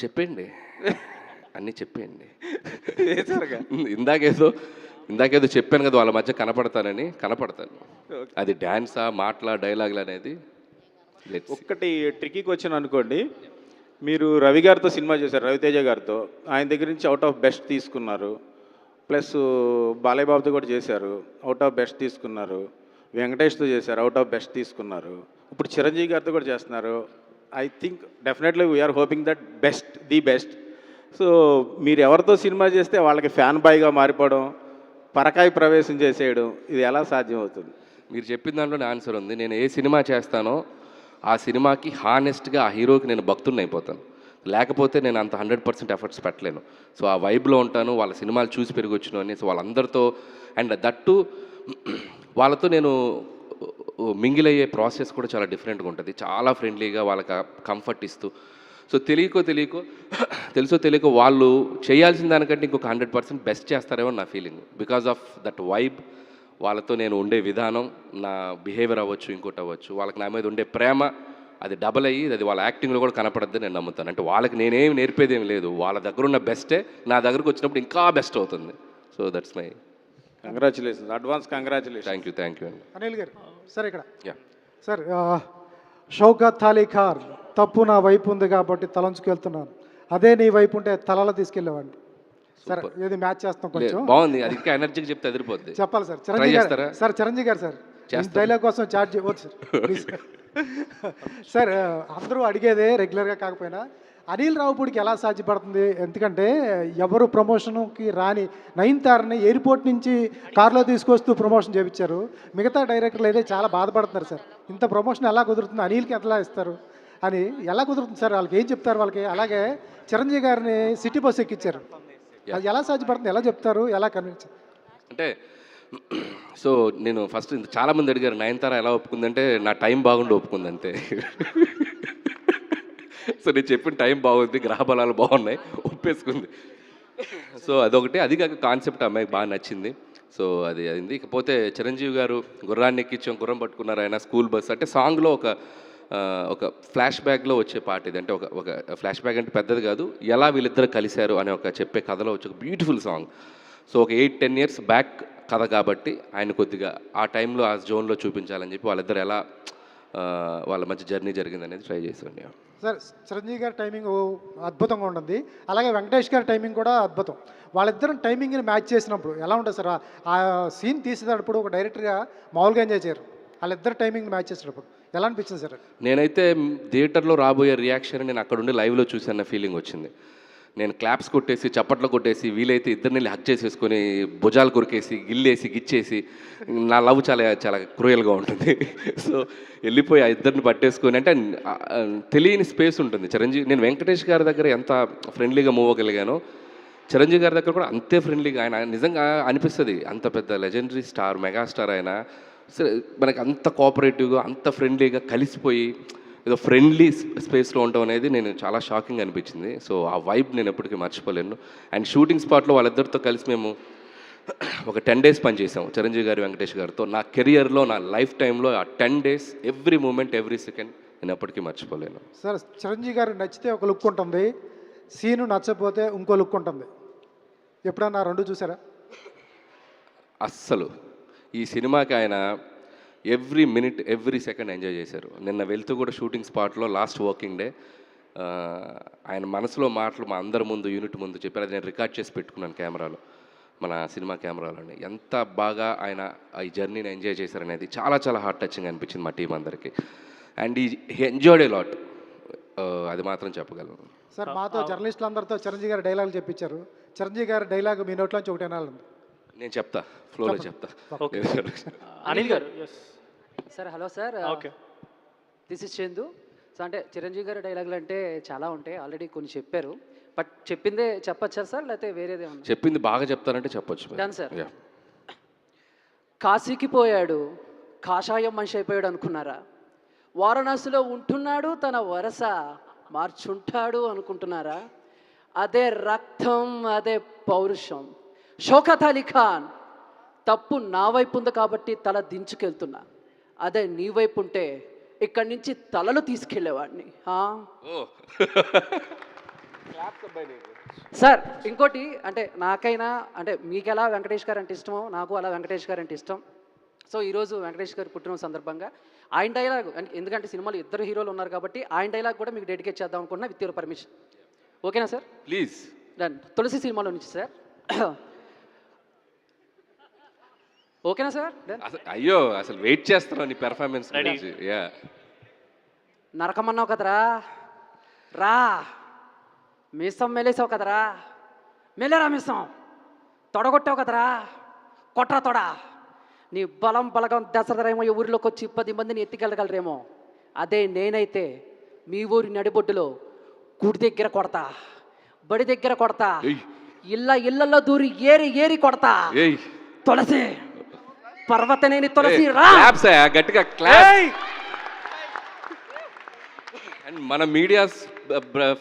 చెప్పండి, అన్నీ చెప్పేయండి. ఇందాకేదో చెప్పాను కదా, వాళ్ళ మధ్య కనపడతాను. అది డ్యాన్సా, మాటలా, డైలాగులు అనేది ఒక్కటి ట్రిక్కీ క్వశ్చన్ అనుకోండి. మీరు రవి గారితో సినిమా చేశారు, రవితేజ గారితో. ఆయన దగ్గర నుంచి అవుట్ ఆఫ్ బెస్ట్ తీసుకున్నారు. ప్లస్ బాలయ్య బాబుతో కూడా చేశారు, అవుట్ ఆఫ్ బెస్ట్ తీసుకున్నారు. వెంకటేష్తో చేశారు, అవుట్ ఆఫ్ బెస్ట్ తీసుకున్నారు. ఇప్పుడు చిరంజీవి గారితో కూడా చేస్తున్నారు. I think definitely we're hoping that best, the best. So మీరు ఎవరితో సినిమా చేస్తే వాళ్ళకి ఫ్యాన్ బాయ్గా మారిపోవడం, పరకాయ ప్రవేశం చేసేయడం, ఇది ఎలా సాధ్యం అవుతుంది? మీరు చెప్పిన దాంట్లోనే ఆన్సర్ ఉంది. నేను ఏ సినిమా చేస్తానో ఆ సినిమాకి హానెస్ట్గా ఆ హీరోకి నేను భక్తుని అయిపోతాను. లేకపోతే నేను అంత 100% ఎఫర్ట్స్ పెట్టలేను. సో ఆ వైబ్లో ఉంటాను, వాళ్ళ సినిమాలు చూసి పెరిగొచ్చును అని. సో వాళ్ళందరితో అండ్ దట్టు వాళ్ళతో నేను మింగిల్ అయ్యే ప్రాసెస్ కూడా చాలా డిఫరెంట్గా ఉంటుంది. చాలా ఫ్రెండ్లీగా వాళ్ళకి కంఫర్ట్ ఇస్తూ, సో తెలుసో తెలియకో వాళ్ళు చేయాల్సిన దానికంటే ఇంకొక 100% బెస్ట్ చేస్తారేమో నా feeling. Because of that vibe, వాళ్ళతో నేను ఉండే విధానం, నా బిహేవియర్ అవ్వచ్చు, ఇంకోటి అవ్వచ్చు, వాళ్ళకి నా మీద ఉండే ప్రేమ అది డబల్ అయ్యి అది వాళ్ళ యాక్టింగ్లో కూడా కనపడద్దని నేను నమ్ముతాను. అంటే వాళ్ళకి నేనేం నేర్పేదేం లేదు, వాళ్ళ దగ్గర ఉన్న బెస్టే నా దగ్గరకు వచ్చినప్పుడు ఇంకా బెస్ట్ అవుతుంది. So that's my congratulations, advance congratulation. Thank you అండి. అనిల్ గారు సార్ ఇక్కడ యా సార్, షౌకత్ అలీ ఖాన్ తప్పు నా వైపు ఉంది కాబట్టి తలంచుకెళ్తున్నాను, అదే నీ వైపు ఉంటే తలలో తీసుకెళ్ళేవాడిని. సార్ ఏది మ్యాచ్ చేస్తాం కొంచెం బాగుంది, అది ఇంకా ఎనర్జీకి చెప్తే అదిరిపోద్ది. చెప్పాలి సార్. చిరంజీవి గారు సార్, చిరంజీవి గారు సార్ డైలాగ్ కోసం చార్జ్ చేయవచ్చు సార్ ప్లీజ్. సార్ అందరూ అడిగేదే రెగ్యులర్గా కాకపోయినా అనిల్ రావుపూడికి ఎలా సాధ్యపడుతుంది? ఎందుకంటే ఎవరు ప్రమోషన్కి రాని నయనతారని ఎయిర్పోర్ట్ నుంచి కార్లో తీసుకొస్తూ ప్రమోషన్ చేయించారు. మిగతా డైరెక్టర్లు అయితే చాలా బాధపడుతున్నారు సార్, ఇంత ప్రమోషన్ ఎలా కుదురుతుంది, అనిల్కి ఎలా ఇస్తారు అని ఎలా కుదురుతుంది సార్? వాళ్ళకి ఏం చెప్తారు వాళ్ళకి? అలాగే చిరంజీవి గారిని సిటీ బస్ ఎక్కించారు, అది ఎలా సాధ్యపడుతుంది, ఎలా చెప్తారు, ఎలా కన్విన్స్? అంటే సో నేను ఫస్ట్ చాలామంది అడిగారు నయనతార ఎలా ఒప్పుకుందంటే నా టైం బాగుండి ఒప్పుకుంది అంతే. సో నేను చెప్పిన టైం బాగుంది, గ్రహ బలాలు బాగున్నాయి, ఒప్పేసుకుంది. సో అదొకటి, అది కాక కాన్సెప్ట్ అమ్మాయికి బాగా నచ్చింది. సో అది అయింది. ఇకపోతే చిరంజీవి గారు గుర్రాన్ని ఎక్కించాం, గుర్రం పట్టుకున్నారు ఆయన, స్కూల్ బస్ అంటే సాంగ్లో ఒక ఫ్లాష్ బ్యాక్లో వచ్చే పాట ఇది. అంటే ఒక ఫ్లాష్ బ్యాక్ అంటే పెద్దది కాదు, ఎలా వీళ్ళిద్దరు కలిశారు అనే ఒక చెప్పే కథలో వచ్చే ఒక బ్యూటిఫుల్ సాంగ్. సో ఒక 8-10 years బ్యాక్ కథ కాబట్టి ఆయన కొద్దిగా ఆ టైంలో ఆ జోన్లో చూపించాలని చెప్పి వాళ్ళిద్దరు ఎలా వాళ్ళ మధ్య జర్నీ జరిగింది అనేది ట్రై చేశాను. సార్ చిరంజీవి గారి టైమింగ్ అద్భుతంగా ఉంటుంది, అలాగే వెంకటేష్ గారి టైమింగ్ కూడా అద్భుతం. వాళ్ళిద్దరం టైమింగ్ని మ్యాచ్ చేసినప్పుడు ఎలా ఉంటుంది సార్? ఆ సీన్ తీసేటప్పుడు ఒక డైరెక్టర్గా మామూలుగా ఎంజాయ్ చేయరు, వాళ్ళిద్దరు టైమింగ్ మ్యాచ్ చేసేటప్పుడు ఎలా అనిపించింది సార్? నేనైతే థియేటర్లో రాబోయే రియాక్షన్ నేను అక్కడ ఉండి లైవ్లో చూసాన్న ఫీలింగ్ వచ్చింది. నేను క్లాప్స్ కొట్టేసి చప్పట్లు కొట్టేసి వీలైతే ఇద్దరిని హక్ చేసేసుకొని భుజాలు కొరికేసి గిల్లేసి గిచ్చేసి, నా లవ్ చాలా చాలా క్రూయల్గా ఉంటుంది. సో వెళ్ళిపోయి ఆ ఇద్దరిని పట్టేసుకొని, అంటే తెలియని స్పేస్ ఉంటుంది. నేను వెంకటేష్ గారి దగ్గర ఎంత ఫ్రెండ్లీగా మూవ్ అవ్వగలిగానో చిరంజీవి గారి దగ్గర కూడా అంతే ఫ్రెండ్లీగా. ఆయన నిజంగా అనిపిస్తుంది, అంత పెద్ద లెజెండరీ స్టార్, మెగాస్టార్ ఆయన మనకి అంత కోఆపరేటివ్గా అంత ఫ్రెండ్లీగా కలిసిపోయి ఏదో ఫ్రెండ్లీ స్పేస్లో ఉండటం అనేది నేను చాలా షాకింగ్ అనిపించింది. సో ఆ వైబ్ నేను ఎప్పటికీ మర్చిపోలేను. అండ్ షూటింగ్ స్పాట్లో వాళ్ళిద్దరితో కలిసి మేము ఒక 10 days పనిచేసాం చిరంజీవి గారు వెంకటేష్ గారితో. నా కెరియర్లో, నా లైఫ్ టైంలో ఆ 10 days every moment, every second నేను ఎప్పటికీ మర్చిపోలేను. సార్ చిరంజీవి గారు నచ్చితే ఒక లుక్ ఉంటుంది, సీను నచ్చకపోతే ఇంకో లుక్ ఉంటుంది. ఎప్పుడన్నా రెండు చూసారా? అస్సలు ఈ సినిమాకి ఆయన every minute, every second enjoy చేశారు. నిన్న వెళ్తూ కూడా షూటింగ్ స్పాట్లో లాస్ట్ వర్కింగ్ డే ఆయన మనసులో మాటలు మా అందరి ముందు, యూనిట్ ముందు చెప్పారు. అది నేను రికార్డ్ చేసి పెట్టుకున్నాను కెమెరాలో, మన సినిమా కెమెరాలోని. ఎంత బాగా ఆయన ఈ జర్నీని ఎంజాయ్ చేశారనేది చాలా చాలా హార్ట్ టచింగ్ అనిపించింది మా టీం అందరికీ. అండ్ ఈ ఎంజాయ్డ్ ఏ లాట్, అది మాత్రం చెప్పగలను. సార్ మాతో జర్నలిస్టులు అందరితో చిరంజీవి గారి డైలాగులు చెప్పించారు. చిరంజీవి గారి డైలాగ్ మీ నోట్లోంచి ఒకటి వినాలండి. నేను చెప్తా, ఫ్లోలో చెప్తా. Anil garu sir. Hello sir, okay, this is Chandu. So అంటే చిరంజీవి గారి డైలాగులు అంటే చాలా ఉంటాయి, ఆల్రెడీ కొన్ని చెప్పారు, బట్ చెప్పిందే చెప్పచ్చా సార్, లేకపోతే వేరేదే ఉంది? చెప్పింది బాగా చెప్తారంటే చెప్పొచ్చు. Done sir. కాశీకి పోయాడు, కాషాయం మనిషి అయిపోయాడు అనుకున్నారా? వారణాసిలో ఉంటున్నాడు, తన వరస మార్చుంటాడు అనుకుంటున్నారా? అదే రక్తం, అదే పౌరుషం. షౌకత్ అలీ ఖాన్ తప్పు నా వైపు ఉంది కాబట్టి తల దించుకెళ్తున్నా, అదే నీ వైపు ఉంటే ఇక్కడి నుంచి తలలు తీసుకెళ్ళేవాడిని. సార్ ఇంకోటి, అంటే నాకైనా, అంటే మీకు ఎలా వెంకటేష్ గారు అంటే ఇష్టమో నాకు అలా వెంకటేష్ గారు అంటే ఇష్టం. సో ఈరోజు వెంకటేష్ గారు పుట్టిన సందర్భంగా ఆయన డైలాగ్ ఎందుకంటే సినిమాలో ఇద్దరు హీరోలు ఉన్నారు కాబట్టి ఆయన డైలాగ్ కూడా మీకు డెడికేట్ చేద్దాం అనుకుంటున్నా విత్ యువర్ పర్మిషన్. ఓకేనా సార్? ప్లీజ్. డన్. తులసి సినిమాలో నుంచి సార్. ఓకేనా సార్? డన్. అయ్యో అసలు వెయిట్ చేస్తున్నాను నీ పెర్ఫార్మెన్స్. యా. నరకమన్నావు కదరా, రా మీసం మెలేసావు కదరా, మెలేరా మీసం, తొడగొట్టావు కదరా, కొట్రా తొడ. నీ బలం బలగం దసరేమో ఈ ఊరిలోకి వచ్చి 10 మందిని ఎత్తికెళ్ళగలరేమో. అదే నేనైతే మీ ఊరి నడిబొడ్డులో గుడి దగ్గర కొడతా, బడి దగ్గర కొడతా, ఇళ్ళల్లో దూరి ఏరి కొడతా. తులసి పర్వతనేని తులసి రా. గట్టిగా క్లాప్. అండ్ మన మీడియా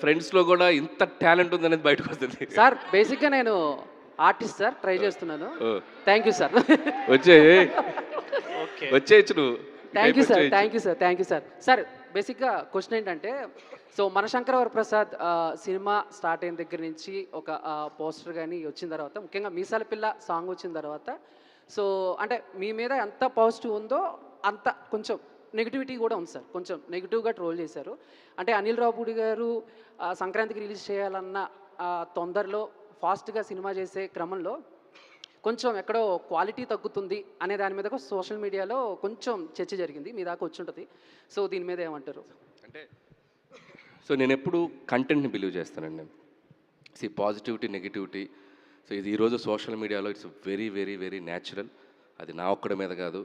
ఫ్రెండ్స్లో కూడా ఇంత టాలెంట్ ఉందనేది బయటకు వస్తుంది సార్. బేసిక్గా నేను ఆర్టిస్ట్ సార్, ట్రై చేస్తున్నాను. Thank you sir. వచ్చేయచ్చు నువ్వు. Thank you sir. సార్ బేసిక్గా క్వశ్చన్ ఏంటంటే, so Mana Shankara Varaprasad cinema start అయిన దగ్గర నుంచి ఒక పోస్టర్ కానీ వచ్చిన తర్వాత, ముఖ్యంగా మీసాల పిల్ల సాంగ్ వచ్చిన తర్వాత, సో అంటే మీ మీద ఎంత పాజిటివ్ ఉందో అంత కొంచెం నెగిటివిటీ కూడా ఉంది సార్. కొంచెం నెగిటివ్గా ట్రోల్ చేశారు. అంటే అనిల్ రావుపూడి గారు సంక్రాంతికి రిలీజ్ చేయాలన్న తొందరలో ఫాస్ట్గా సినిమా చేసే క్రమంలో కొంచెం ఎక్కడో క్వాలిటీ తగ్గుతుంది అనే దాని మీద సోషల్ మీడియాలో కొంచెం చర్చ జరిగింది. మీ దాకా వచ్చి ఉంటుంది. సో దీని మీద ఏమంటారు? అంటే సో నేను ఎప్పుడు కంటెంట్ని బిలీవ్ చేస్తానండి. పాజిటివిటీ నెగిటివిటీ, సో ఇది ఈరోజు సోషల్ మీడియాలో it's very very very natural. అది నా ఒక్కడి మీద కాదు,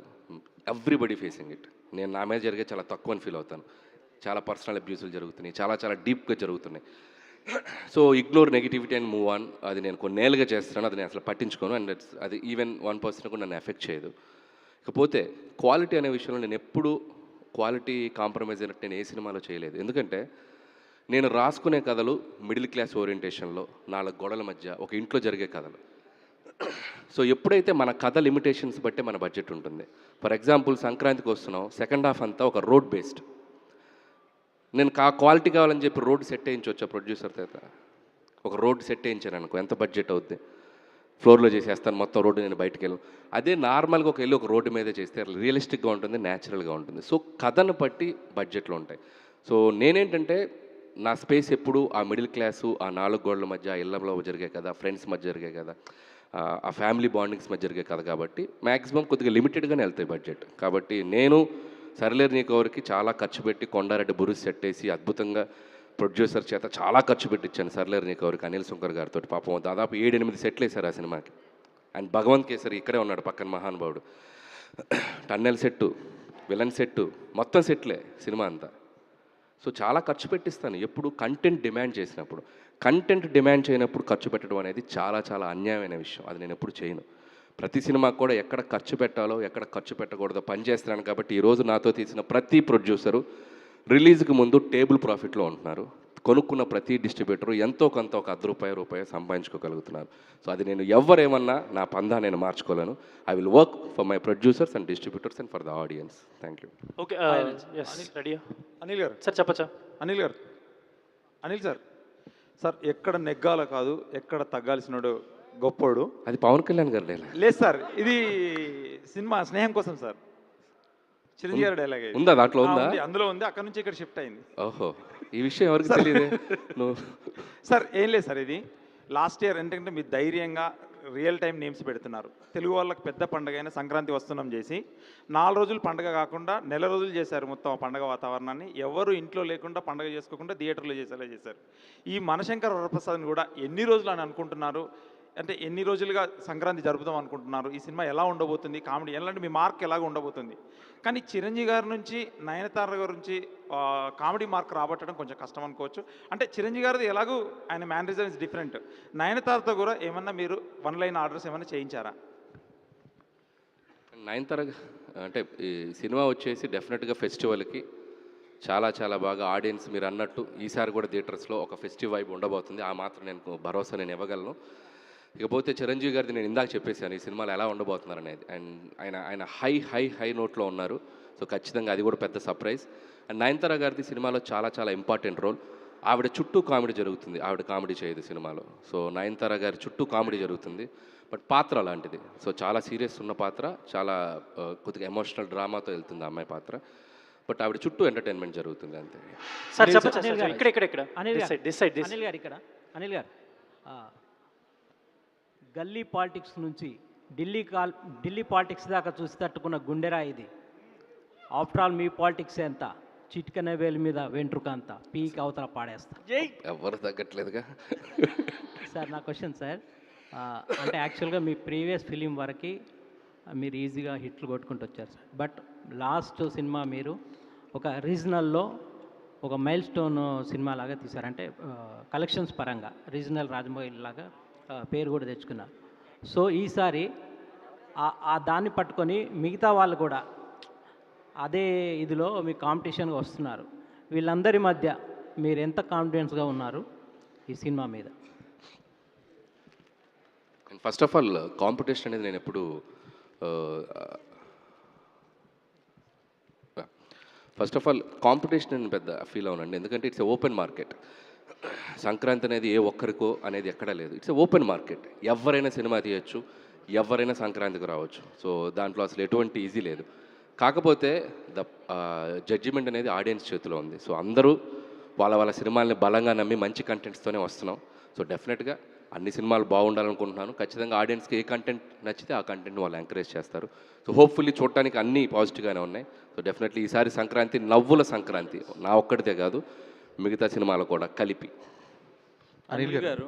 ఎవ్రీబడి ఫేసింగ్ ఇట్. నేను నా మీద జరిగే చాలా తక్కువ అని ఫీల్ అవుతాను. చాలా పర్సనల్ అబ్యూసులు జరుగుతున్నాయి, చాలా డీప్గా జరుగుతున్నాయి. So ignore negativity and move on. అది నేను కొన్నేళ్ళుగా చేస్తున్నాను, అది నేను అసలు పట్టించుకోను. అండ్ అది ఈవెన్ 1% కూడా నన్ను ఎఫెక్ట్ చేయదు. ఇకపోతే క్వాలిటీ అనే విషయంలో నేను ఎప్పుడు క్వాలిటీ కాంప్రమైజ్ అయినట్టు నేను ఏ సినిమాలో చేయలేదు. ఎందుకంటే నేను రాసుకునే కథలు మిడిల్ క్లాస్ ఓరియంటేషన్లో 4 గోడల మధ్య ఒక ఇంట్లో జరిగే కథలు. సో ఎప్పుడైతే మన కథ లిమిటేషన్స్ బట్టే మన బడ్జెట్ ఉంటుంది. ఫర్ ఎగ్జాంపుల్ సంక్రాంతికి వస్తున్నాం, సెకండ్ హాఫ్ అంతా ఒక రోడ్ బేస్డ్. నేను క్వాలిటీ కావాలని చెప్పి రోడ్ సెట్ వేయించవచ్చా ప్రొడ్యూసర్ చేత? ఒక రోడ్ సెట్ వేయించాను అనుకో, ఎంత బడ్జెట్ అవుద్ది? ఫ్లోర్లో చేసేస్తాను మొత్తం రోడ్డు, నేను బయటకు వెళ్ళను. అదే నార్మల్గా ఒక రోడ్డు మీదే చేస్తే రియలిస్టిక్గా ఉంటుంది, న్యాచురల్గా ఉంటుంది. సో కథను బట్టి బడ్జెట్లు ఉంటాయి. సో నేనేంటంటే నా స్పేస్ ఎప్పుడు ఆ మిడిల్ క్లాసు, ఆ 4 గోడల మధ్య, ఆ ఇళ్ళలో జరిగే కదా, ఫ్రెండ్స్ మధ్య జరిగే కదా, ఆ ఫ్యామిలీ బాండింగ్స్ మధ్య జరిగే కదా. కాబట్టి మ్యాక్సిమం కొద్దిగా లిమిటెడ్గానే వెళ్తాయి బడ్జెట్. కాబట్టి నేను సరిలేరు నీకెవరికి చాలా ఖర్చు పెట్టి కొండారెడ్డి బురుస్ సెట్ వేసి అద్భుతంగా ప్రొడ్యూసర్ చేత చాలా ఖర్చు పెట్టించాను సరిలేరు నీకెవరికి అనిల్ శంకర్ గారితో. పాపం దాదాపు 7-8 సెట్లు వేశారు ఆ సినిమాకి. అండ్ భగవంత్ కేసరి ఇక్కడే ఉన్నాడు పక్కన మహానుభావుడు. టన్నెల్ సెట్టు, విలన్ సెట్టు, మొత్తం సెట్లే సినిమా అంతా. సో చాలా ఖర్చు పెట్టిస్తాను ఎప్పుడు కంటెంట్ డిమాండ్ చేసినప్పుడు. కంటెంట్ డిమాండ్ చేయనప్పుడు ఖర్చు పెట్టడం అనేది చాలా అన్యాయమైన విషయం. అది నేను ఎప్పుడు చేయను. ప్రతి సినిమాకు కూడా ఎక్కడ ఖర్చు పెట్టాలో ఎక్కడ ఖర్చు పెట్టకూడదో పనిచేస్తున్నాను. కాబట్టి ఈరోజు నాతో తీసిన ప్రతి ప్రొడ్యూసరు రిలీజ్కి ముందు టేబుల్ ప్రాఫిట్లో ఉంటున్నారు. కొనుక్కున్న ప్రతి డిస్ట్రిబ్యూటరు ఎంతో కొంత ఒక ₹10 సంపాదించుకోగలుగుతున్నారు. సో అది నేను ఎవరేమన్నా నా పందా నేను మార్చుకోలేను. I will work for my producers and distributors and for the audience. Thank you. Okay రెడీయా? అనిల్ గారు సార్ చెప్పచ్చా? అనిల్ గారు, అనిల్ సార్ ఎక్కడ నెగ్గాల కాదు, ఎక్కడ తగ్గాల్సినోడు గొప్పోడు. అది పవన్ కళ్యాణ్ గారు డైలాగ్ లేదు సార్, ఇది సినిమా స్నేహం కోసం సార్. చిరంజీవి గారి డైలాగ్ ఉందా దాంట్లో? ఉందా? అందులో ఉంది. అక్కడ నుంచి ఇక్కడ షిఫ్ట్ అయింది. ఓహో, ఈ విషయం ఎవరికి తెలియదు. సార్ ఏం లేదు సార్, ఇది లాస్ట్ ఇయర్ ఏంటంటే మీరు ధైర్యంగా రియల్ టైం నేమ్స్ పెడుతున్నారు. తెలుగు వాళ్ళకి పెద్ద పండుగ అయిన సంక్రాంతి వస్తున్నాం చేసి 4 రోజులు పండుగ కాకుండా 1 రోజులు చేశారు. మొత్తం ఆ పండుగ వాతావరణాన్ని ఎవరు ఇంట్లో లేకుండా పండుగ చేసుకోకుండా థియేటర్లో చేసేలా చేశారు. ఈ మనశంకర వరప్రసాద్ని కూడా ఎన్ని రోజులు అని అనుకుంటున్నారు? అంటే ఎన్ని రోజులుగా సంక్రాంతి జరుపుదాం అనుకుంటున్నారు? ఈ సినిమా ఎలా ఉండబోతుంది? కామెడీ ఎలాంటి మీ మార్క్ ఎలాగ ఉండబోతుంది? కానీ చిరంజీవి గారి నుంచి నయనతార గారి నుంచి కామెడీ మార్క్ రాబట్టడం కొంచెం కష్టం అనుకోవచ్చు. అంటే చిరంజీవి గారిది ఎలాగూ ఆయన మేనరిజం ఇస్ డిఫరెంట్. నయనతారతో కూడా ఏమన్నా మీరు 1 లైన్ ఆర్డర్స్ ఏమైనా చేయించారా? నయనతార అంటే ఈ సినిమా వచ్చేసి డెఫినెట్గా ఫెస్టివల్కి చాలా బాగా ఆడియన్స్ మీరు అన్నట్టు ఈసారి కూడా థియేటర్స్లో ఒక ఫెస్టివ్ వైబ్ ఉండబోతుంది. ఆ మాత్రం నేను భరోసా నేను ఇవ్వగలను. ఇకపోతే చిరంజీవి గారిది నేను ఇందాక చెప్పేశాను ఈ సినిమాలో ఎలా ఉండబోతున్నారు అనేది. అండ్ ఆయన హై నోట్లో ఉన్నారు. సో ఖచ్చితంగా అది కూడా పెద్ద సర్ప్రైజ్. అండ్ నయనతార గారిది సినిమాలో చాలా ఇంపార్టెంట్ రోల్. ఆవిడ చుట్టూ కామెడీ జరుగుతుంది, ఆవిడ కామెడీ చేయదు సినిమాలో. సో నయనతార గారి చుట్టూ కామెడీ జరుగుతుంది, బట్ పాత్ర అలాంటిది. సో చాలా సీరియస్ ఉన్న పాత్ర, చాలా కొద్దిగా ఎమోషనల్ డ్రామాతో వెళ్తుంది ఆ అమ్మాయి పాత్ర. బట్ ఆవిడ చుట్టూ ఎంటర్టైన్మెంట్ జరుగుతుంది అంతే. సార్ చెప్పండి సార్, ఇక్కడ అనిల్ దిస్ గారు, side this side Anil garu ఇక్కడ, అనిల్ గారు గల్లీ పాలిటిక్స్ నుంచి ఢిల్లీ పాలిటిక్స్ దాకా చూసి తట్టుకున్న గుండెరా ఇది. ఆఫ్టర్ ఆల్ మీ పాలిటిక్స్ ఎంత, చిటికన వేలు మీద వెంట్రుక అంత పీక్ అవతల పాడేస్తా. ఎవరు తగ్గట్లేదుగా. సార్ నా క్వశ్చన్ సార్, అంటే యాక్చువల్గా మీ ప్రీవియస్ ఫిలిం వరకు మీరు ఈజీగా హిట్లు కొట్టుకుంటూ వచ్చారు సార్. బట్ లాస్ట్ సినిమా మీరు ఒక రీజనల్లో ఒక మైల్ స్టోన్ సినిమా లాగా తీశారు. అంటే కలెక్షన్స్ పరంగా రీజనల్ రాజమౌళి లాగా పేరు కూడా తెచ్చుకున్నారు. సో ఈసారి ఆ దాన్ని పట్టుకొని మిగతా వాళ్ళు కూడా అదే ఇదిలో మీ కాంపిటీషన్గా వస్తున్నారు. వీళ్ళందరి మధ్య మీరు ఎంత కాన్ఫిడెన్స్గా ఉన్నారు ఈ సినిమా మీద? ఫస్ట్ ఆఫ్ ఆల్ కాంపిటీషన్ అనేది నేను ఎప్పుడు ఫస్ట్ ఆఫ్ ఆల్ కాంపిటీషన్ అని పెద్ద ఫీల్ అవునండి. ఎందుకంటే ఇట్స్ ఓపెన్ మార్కెట్. సంక్రాంతి అనేది ఏ ఒక్కరికో అనేది ఎక్కడా లేదు. It's open market. ఎవరైనా సినిమా తీయచ్చు, ఎవరైనా సంక్రాంతికి రావచ్చు. సో దాంట్లో అసలు ఎటువంటి ఈజీ లేదు. కాకపోతే జడ్జిమెంట్ అనేది ఆడియన్స్ చేతిలో ఉంది. సో అందరూ వాళ్ళ సినిమాల్ని బలంగా నమ్మి మంచి కంటెంట్స్తోనే వస్తున్నాం. సో డెఫినెట్గా అన్ని సినిమాలు బాగుండాలనుకుంటున్నాను. ఖచ్చితంగా ఆడియన్స్కి ఏ కంటెంట్ నచ్చితే ఆ కంటెంట్ వాళ్ళు ఎంకరేజ్ చేస్తారు. సో హోప్ఫుల్లీ చూడటానికి అన్నీ పాజిటివ్గానే ఉన్నాయి. సో డెఫినెట్లీ ఈసారి సంక్రాంతి నవ్వుల సంక్రాంతి, నా ఒక్కడితే కాదు మిగతా సినిమాలు కూడా కలిపి. అనిల్ గారు,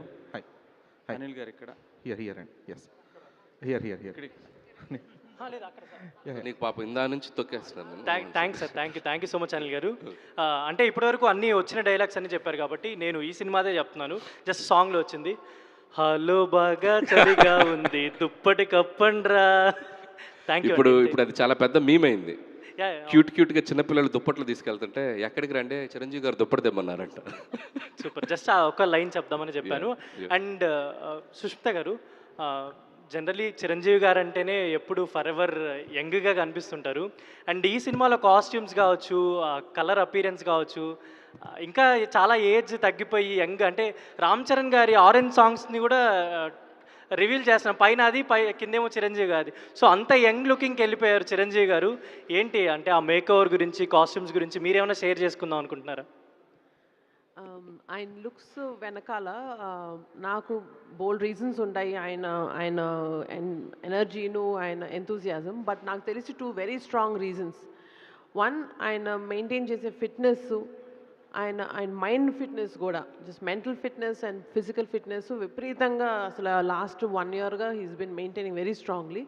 అనిల్ గారు ఇక్కడ హియర్ అండ్ ఎస్ హియర్ నీకు పాపం ఇందా నుంచి తొక్కేస్తున్నాను. Thanks sir, thank you so much Anil గారు. అంటే ఇప్పటివరకు అన్నీ వచ్చిన డైలాగ్స్ అన్నీ చెప్పారు కాబట్టి నేను ఈ సినిమాదే చెప్తున్నాను. జస్ట్ సాంగ్లో వచ్చింది, హలో బాగా చలిగా ఉంది దుప్పటి కప్పండ్రా. Thank you. ఇప్పుడు అది చాలా పెద్ద మీమ్ అయింది. క్యూట్గా చిన్నపిల్లలు దుప్పట్లు తీసుకెళ్తుంటే ఎక్కడికి రండి చిరంజీవి గారు దుప్పటి తెమ్మన్నారంట. సూపర్. జస్ట్ ఒక లైన్ చెప్దామని చెప్పాను. అండ్ సుష్మిత గారు, జనరలీ చిరంజీవి గారు అంటేనే ఎప్పుడు ఫర్ ఎవర్ యంగ్గా కనిపిస్తుంటారు. అండ్ ఈ సినిమాలో కాస్ట్యూమ్స్ కావచ్చు, కలర్ అపీరెన్స్ కావచ్చు, ఇంకా చాలా ఏజ్ తగ్గిపోయి యంగ్, అంటే రామ్ చరణ్ గారి ఆరెంజ్ సాంగ్స్ని కూడా రివీల్ చేస్తున్నాం. పైన అది కిందేమో చిరంజీవి గారి. సో అంత యంగ్ లుకింగ్కి వెళ్ళిపోయారు చిరంజీవి గారు. ఏంటి అంటే ఆ మేక్ ఓవర్ గురించి, కాస్ట్యూమ్స్ గురించి మీరేమైనా షేర్ చేసుకుందాం అనుకుంటున్నారా? ఆయన లుక్స్ వెనకాల నాకు బోల్డ్ రీజన్స్ ఉంటాయి. ఆయన ఎనర్జీను, ఆయన ఎంతూజియాజం. బట్ నాకు తెలిసి 2 వెరీ స్ట్రాంగ్ రీజన్స్. 1, ఆయన మెయింటైన్ చేసే ఫిట్నెస్, ఆయన మైండ్ ఫిట్నెస్ కూడా, just mental fitness and physical fitness విపరీతంగా అసలు లాస్ట్ 1 ఇయర్గా he's been maintaining very strongly.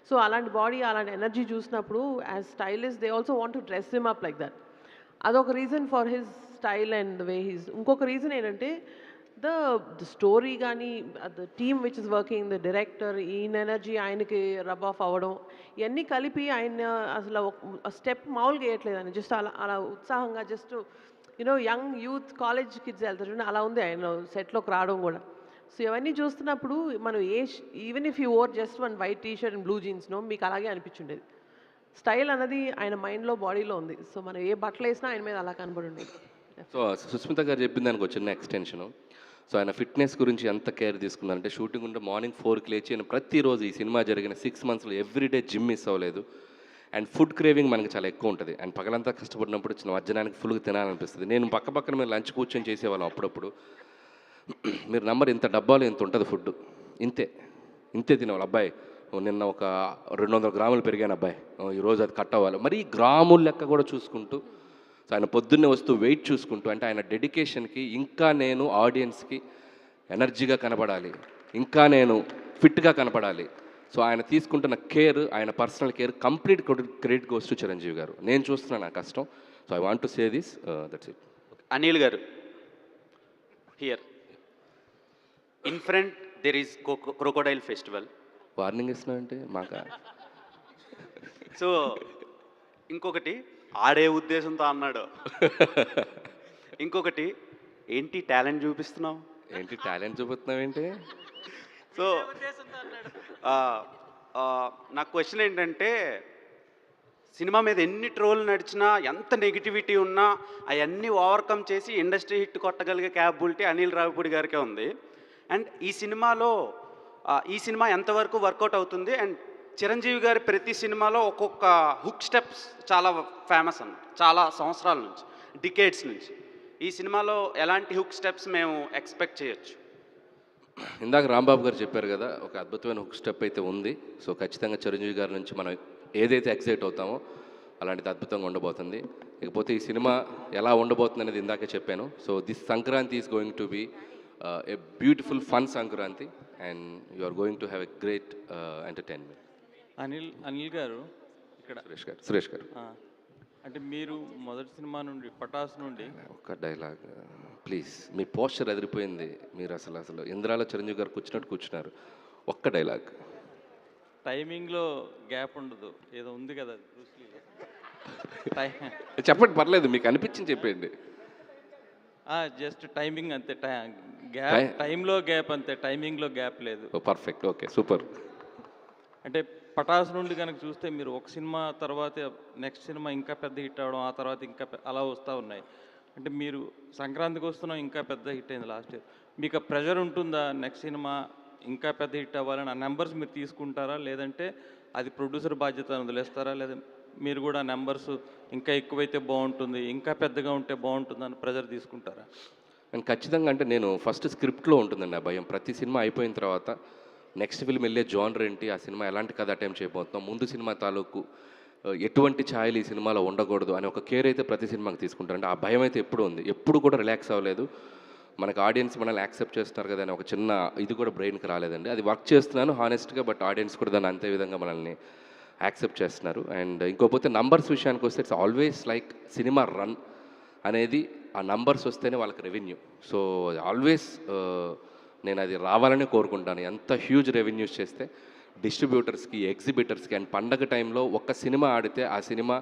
So అలాంటి బాడీ, అలాంటి ఎనర్జీ చూసినప్పుడు as stylist they also want to dress him up like that. అదొక reason for his style and the way he's. ఇంకొక reason ఏంటంటే the story కానీ, the team which is working, the director, ఈయన energy ఆయనకి rub off అవ్వడం, ఇవన్నీ కలిపి ఆయన అసలు స్టెప్ మామూలుగా వేయట్లేదు. ఆయన జస్ట్ అలా ఉత్సాహంగా, just young youth college kids వెళ్తారు అలా ఉంది ఆయన సెట్లోకి రావడం కూడా. సో ఇవన్నీ చూస్తున్నప్పుడు మనం even if you wear just 1 white t shirt and blue జీన్స్నో మీకు అలాగే అనిపించుండేది. స్టైల్ అనేది ఆయన మైండ్లో, బాడీలో ఉంది. సో మనం ఏ బట్టలు వేసినా ఆయన మీద అలా కనబడి ఉండేది. సో సుస్మిత గారు చెప్పిన దానికి ఒక చిన్న ఎక్స్టెన్షను. సో ఆయన ఫిట్నెస్ గురించి ఎంత కేర్ తీసుకున్నారంటే, షూటింగ్ ఉంటే మార్నింగ్ 4కి లేచి ఆయన ప్రతిరోజు ఈ సినిమా జరిగిన 6 మంత్స్లో ఎవ్రీడే జిమ్ మిస్ అవ్వలేదు. అండ్ ఫుడ్ క్రేవింగ్ మనకి చాలా ఎక్కువ ఉంటుంది. అండ్ పగలంతా కష్టపడినప్పుడు చిన్న మధ్యాహ్నానికి ఫుల్గా తినాలనిపిస్తుంది. నేను పక్కన మీరు లంచ్ కూర్చొని చేసేవాళ్ళం అప్పుడప్పుడు. మీరు నంబర్ ఇంత డబ్బాలు ఇంత ఉంటుంది ఫుడ్, ఇంతే తినేవాళ్ళు. అబ్బాయి నిన్న ఒక 200 గ్రాములు పెరిగాను అబ్బాయి, ఈరోజు అది కట్ అవ్వాలి. మరి గ్రాముల లెక్క కూడా చూసుకుంటూ, సో ఆయన పొద్దున్నే వస్తూ వెయిట్ చూసుకుంటూ, అంటే ఆయన డెడికేషన్కి ఇంకా నేను ఆడియన్స్కి ఎనర్జీగా కనపడాలి, ఇంకా నేను ఫిట్గా కనపడాలి. సో ఆయన తీసుకుంటున్న కేర్, ఆయన personal care complete credit goes to Chiranjeevi గారు. నేను చూస్తున్నాను నా కష్టం. So I want to say this, that's it. Anil గారు, here in front there is crocodile festival. Warning ఇస్తున్నా అంటే మాకా? సో ఇంకొకటి ఆడే ఉద్దేశంతో అన్నాడు. ఇంకొకటి ఏంటి టాలెంట్ చూపిస్తున్నావు? ఏంటి టాలెంట్ చూపిస్తున్నావు ఏంటి? సో నా క్వశ్చన్ ఏంటంటే, సినిమా మీద ఎన్ని ట్రోల్ నడిచినా, ఎంత నెగిటివిటీ ఉన్నా అవన్నీ ఓవర్కమ్ చేసి ఇండస్ట్రీ హిట్ కొట్టగలిగే క్యాపబిలిటీ అనిల్ రావిపూడి గారికే ఉంది. అండ్ ఈ సినిమా ఎంతవరకు వర్కౌట్ అవుతుంది? అండ్ చిరంజీవి గారి ప్రతి సినిమాలో ఒక్కొక్క హుక్ స్టెప్స్ చాలా ఫేమస్ అన్నమాట, చాలా సంవత్సరాల నుంచి, డికేడ్స్ నుంచి. ఈ సినిమాలో ఎలాంటి హుక్ స్టెప్స్ మేము ఎక్స్పెక్ట్ చేయొచ్చు? ఇందాక రాంబాబు గారు చెప్పారు కదా, ఒక అద్భుతమైన హుక్ స్టెప్ అయితే ఉంది. సో ఖచ్చితంగా చిరంజీవి గారి నుంచి మనం ఏదైతే ఎక్సైట్ అవుతామో అలాంటిది అద్భుతంగా ఉండబోతుంది. ఇకపోతే ఈ సినిమా ఎలా ఉండబోతుంది అనేది ఇందాకే చెప్పాను. So this Sankranti is going to be a beautiful fun Sankranti and you are going to have a great entertainment. Anil garu ఇక్కడ సురేష్ గారు అంటే మీరు మొదటి సినిమా నుండి పటాస్ నుండి ఒక డైలాగ్ ప్లీజ్. మీ పోస్చర్ ఎదిరిపోయింది. మీరు అసలు ఇంద్రాలో చిరంజీవి గారు కూర్చున్నట్టు కూర్చున్నారు. ఒక్క డైలాగ్. టైమింగ్లో గ్యాప్ ఉండదు, ఏదో ఉంది కదా చెప్పండి, పర్లేదు, మీకు అనిపించింది చెప్పండి. జస్ట్ టైమింగ్ అంతే, టైంలో గ్యాప్ అంతే, టైమింగ్లో గ్యాప్ లేదు. Perfect, okay, super. అంటే పటాస్ నుండి కనుక చూస్తే మీరు ఒక సినిమా తర్వాత నెక్స్ట్ సినిమా ఇంకా పెద్ద హిట్ అవ్వడం, ఆ తర్వాత ఇంకా అలా వస్తూ ఉన్నాయి. అంటే మీరు సంక్రాంతికి వస్తున్నాం, ఇంకా పెద్ద హిట్ అయింది లాస్ట్ ఇయర్. మీకు ఆ ప్రెషర్ ఉంటుందా నెక్స్ట్ సినిమా ఇంకా పెద్ద హిట్ అవ్వాలని? ఆ నెంబర్స్ మీరు తీసుకుంటారా, లేదంటే అది ప్రొడ్యూసర్ బాధ్యత వదిలేస్తారా, లేదా మీరు కూడా నెంబర్స్ ఇంకా ఎక్కువైతే బాగుంటుంది, ఇంకా పెద్దగా ఉంటే బాగుంటుంది అని ప్రెషర్ తీసుకుంటారా? అండ్ ఖచ్చితంగా అంటే నేను ఫస్ట్ స్క్రిప్ట్లో ఉంటుందండి ఆ భయం. ప్రతి సినిమా అయిపోయిన తర్వాత నెక్స్ట్ ఫిల్మ్ వెళ్ళే జానర్ ఏంటి, ఆ సినిమా ఎలాంటి కథ అటెంప్ట్ చేయబోతున్నాం, ముందు సినిమా తాలూకు ఎటువంటి ఛాయలు ఈ సినిమాలో ఉండకూడదు అని ఒక కేర్ అయితే ప్రతి సినిమాకి తీసుకుంటారు. అంటే ఆ భయం అయితే ఎప్పుడు ఉంది, ఎప్పుడు కూడా రిలాక్స్ అవ్వలేదు. మనకు ఆడియన్స్ మనల్ని యాక్సెప్ట్ చేస్తున్నారు కదా అని ఒక చిన్న ఇది కూడా బ్రెయిన్కి రాలేదండి. అది వర్క్ చేస్తున్నాను హానెస్ట్గా, బట్ ఆడియన్స్ కూడా దాన్ని అంతే విధంగా మనల్ని యాక్సెప్ట్ చేస్తున్నారు. అండ్ ఇంకోపోతే నంబర్స్ విషయానికి వస్తే it's always like cinema run అనేది ఆ నంబర్స్ వస్తేనే వాళ్ళకి రెవెన్యూ. సో ఆల్వేస్ నేను అది రావాలని కోరుకుంటాను. ఎంత హ్యూజ్ రెవెన్యూస్ చేస్తే డిస్ట్రిబ్యూటర్స్కి, ఎగ్జిబిటర్స్కి, అండ్ పండగ టైంలో ఒక్క సినిమా ఆడితే ఆ సినిమా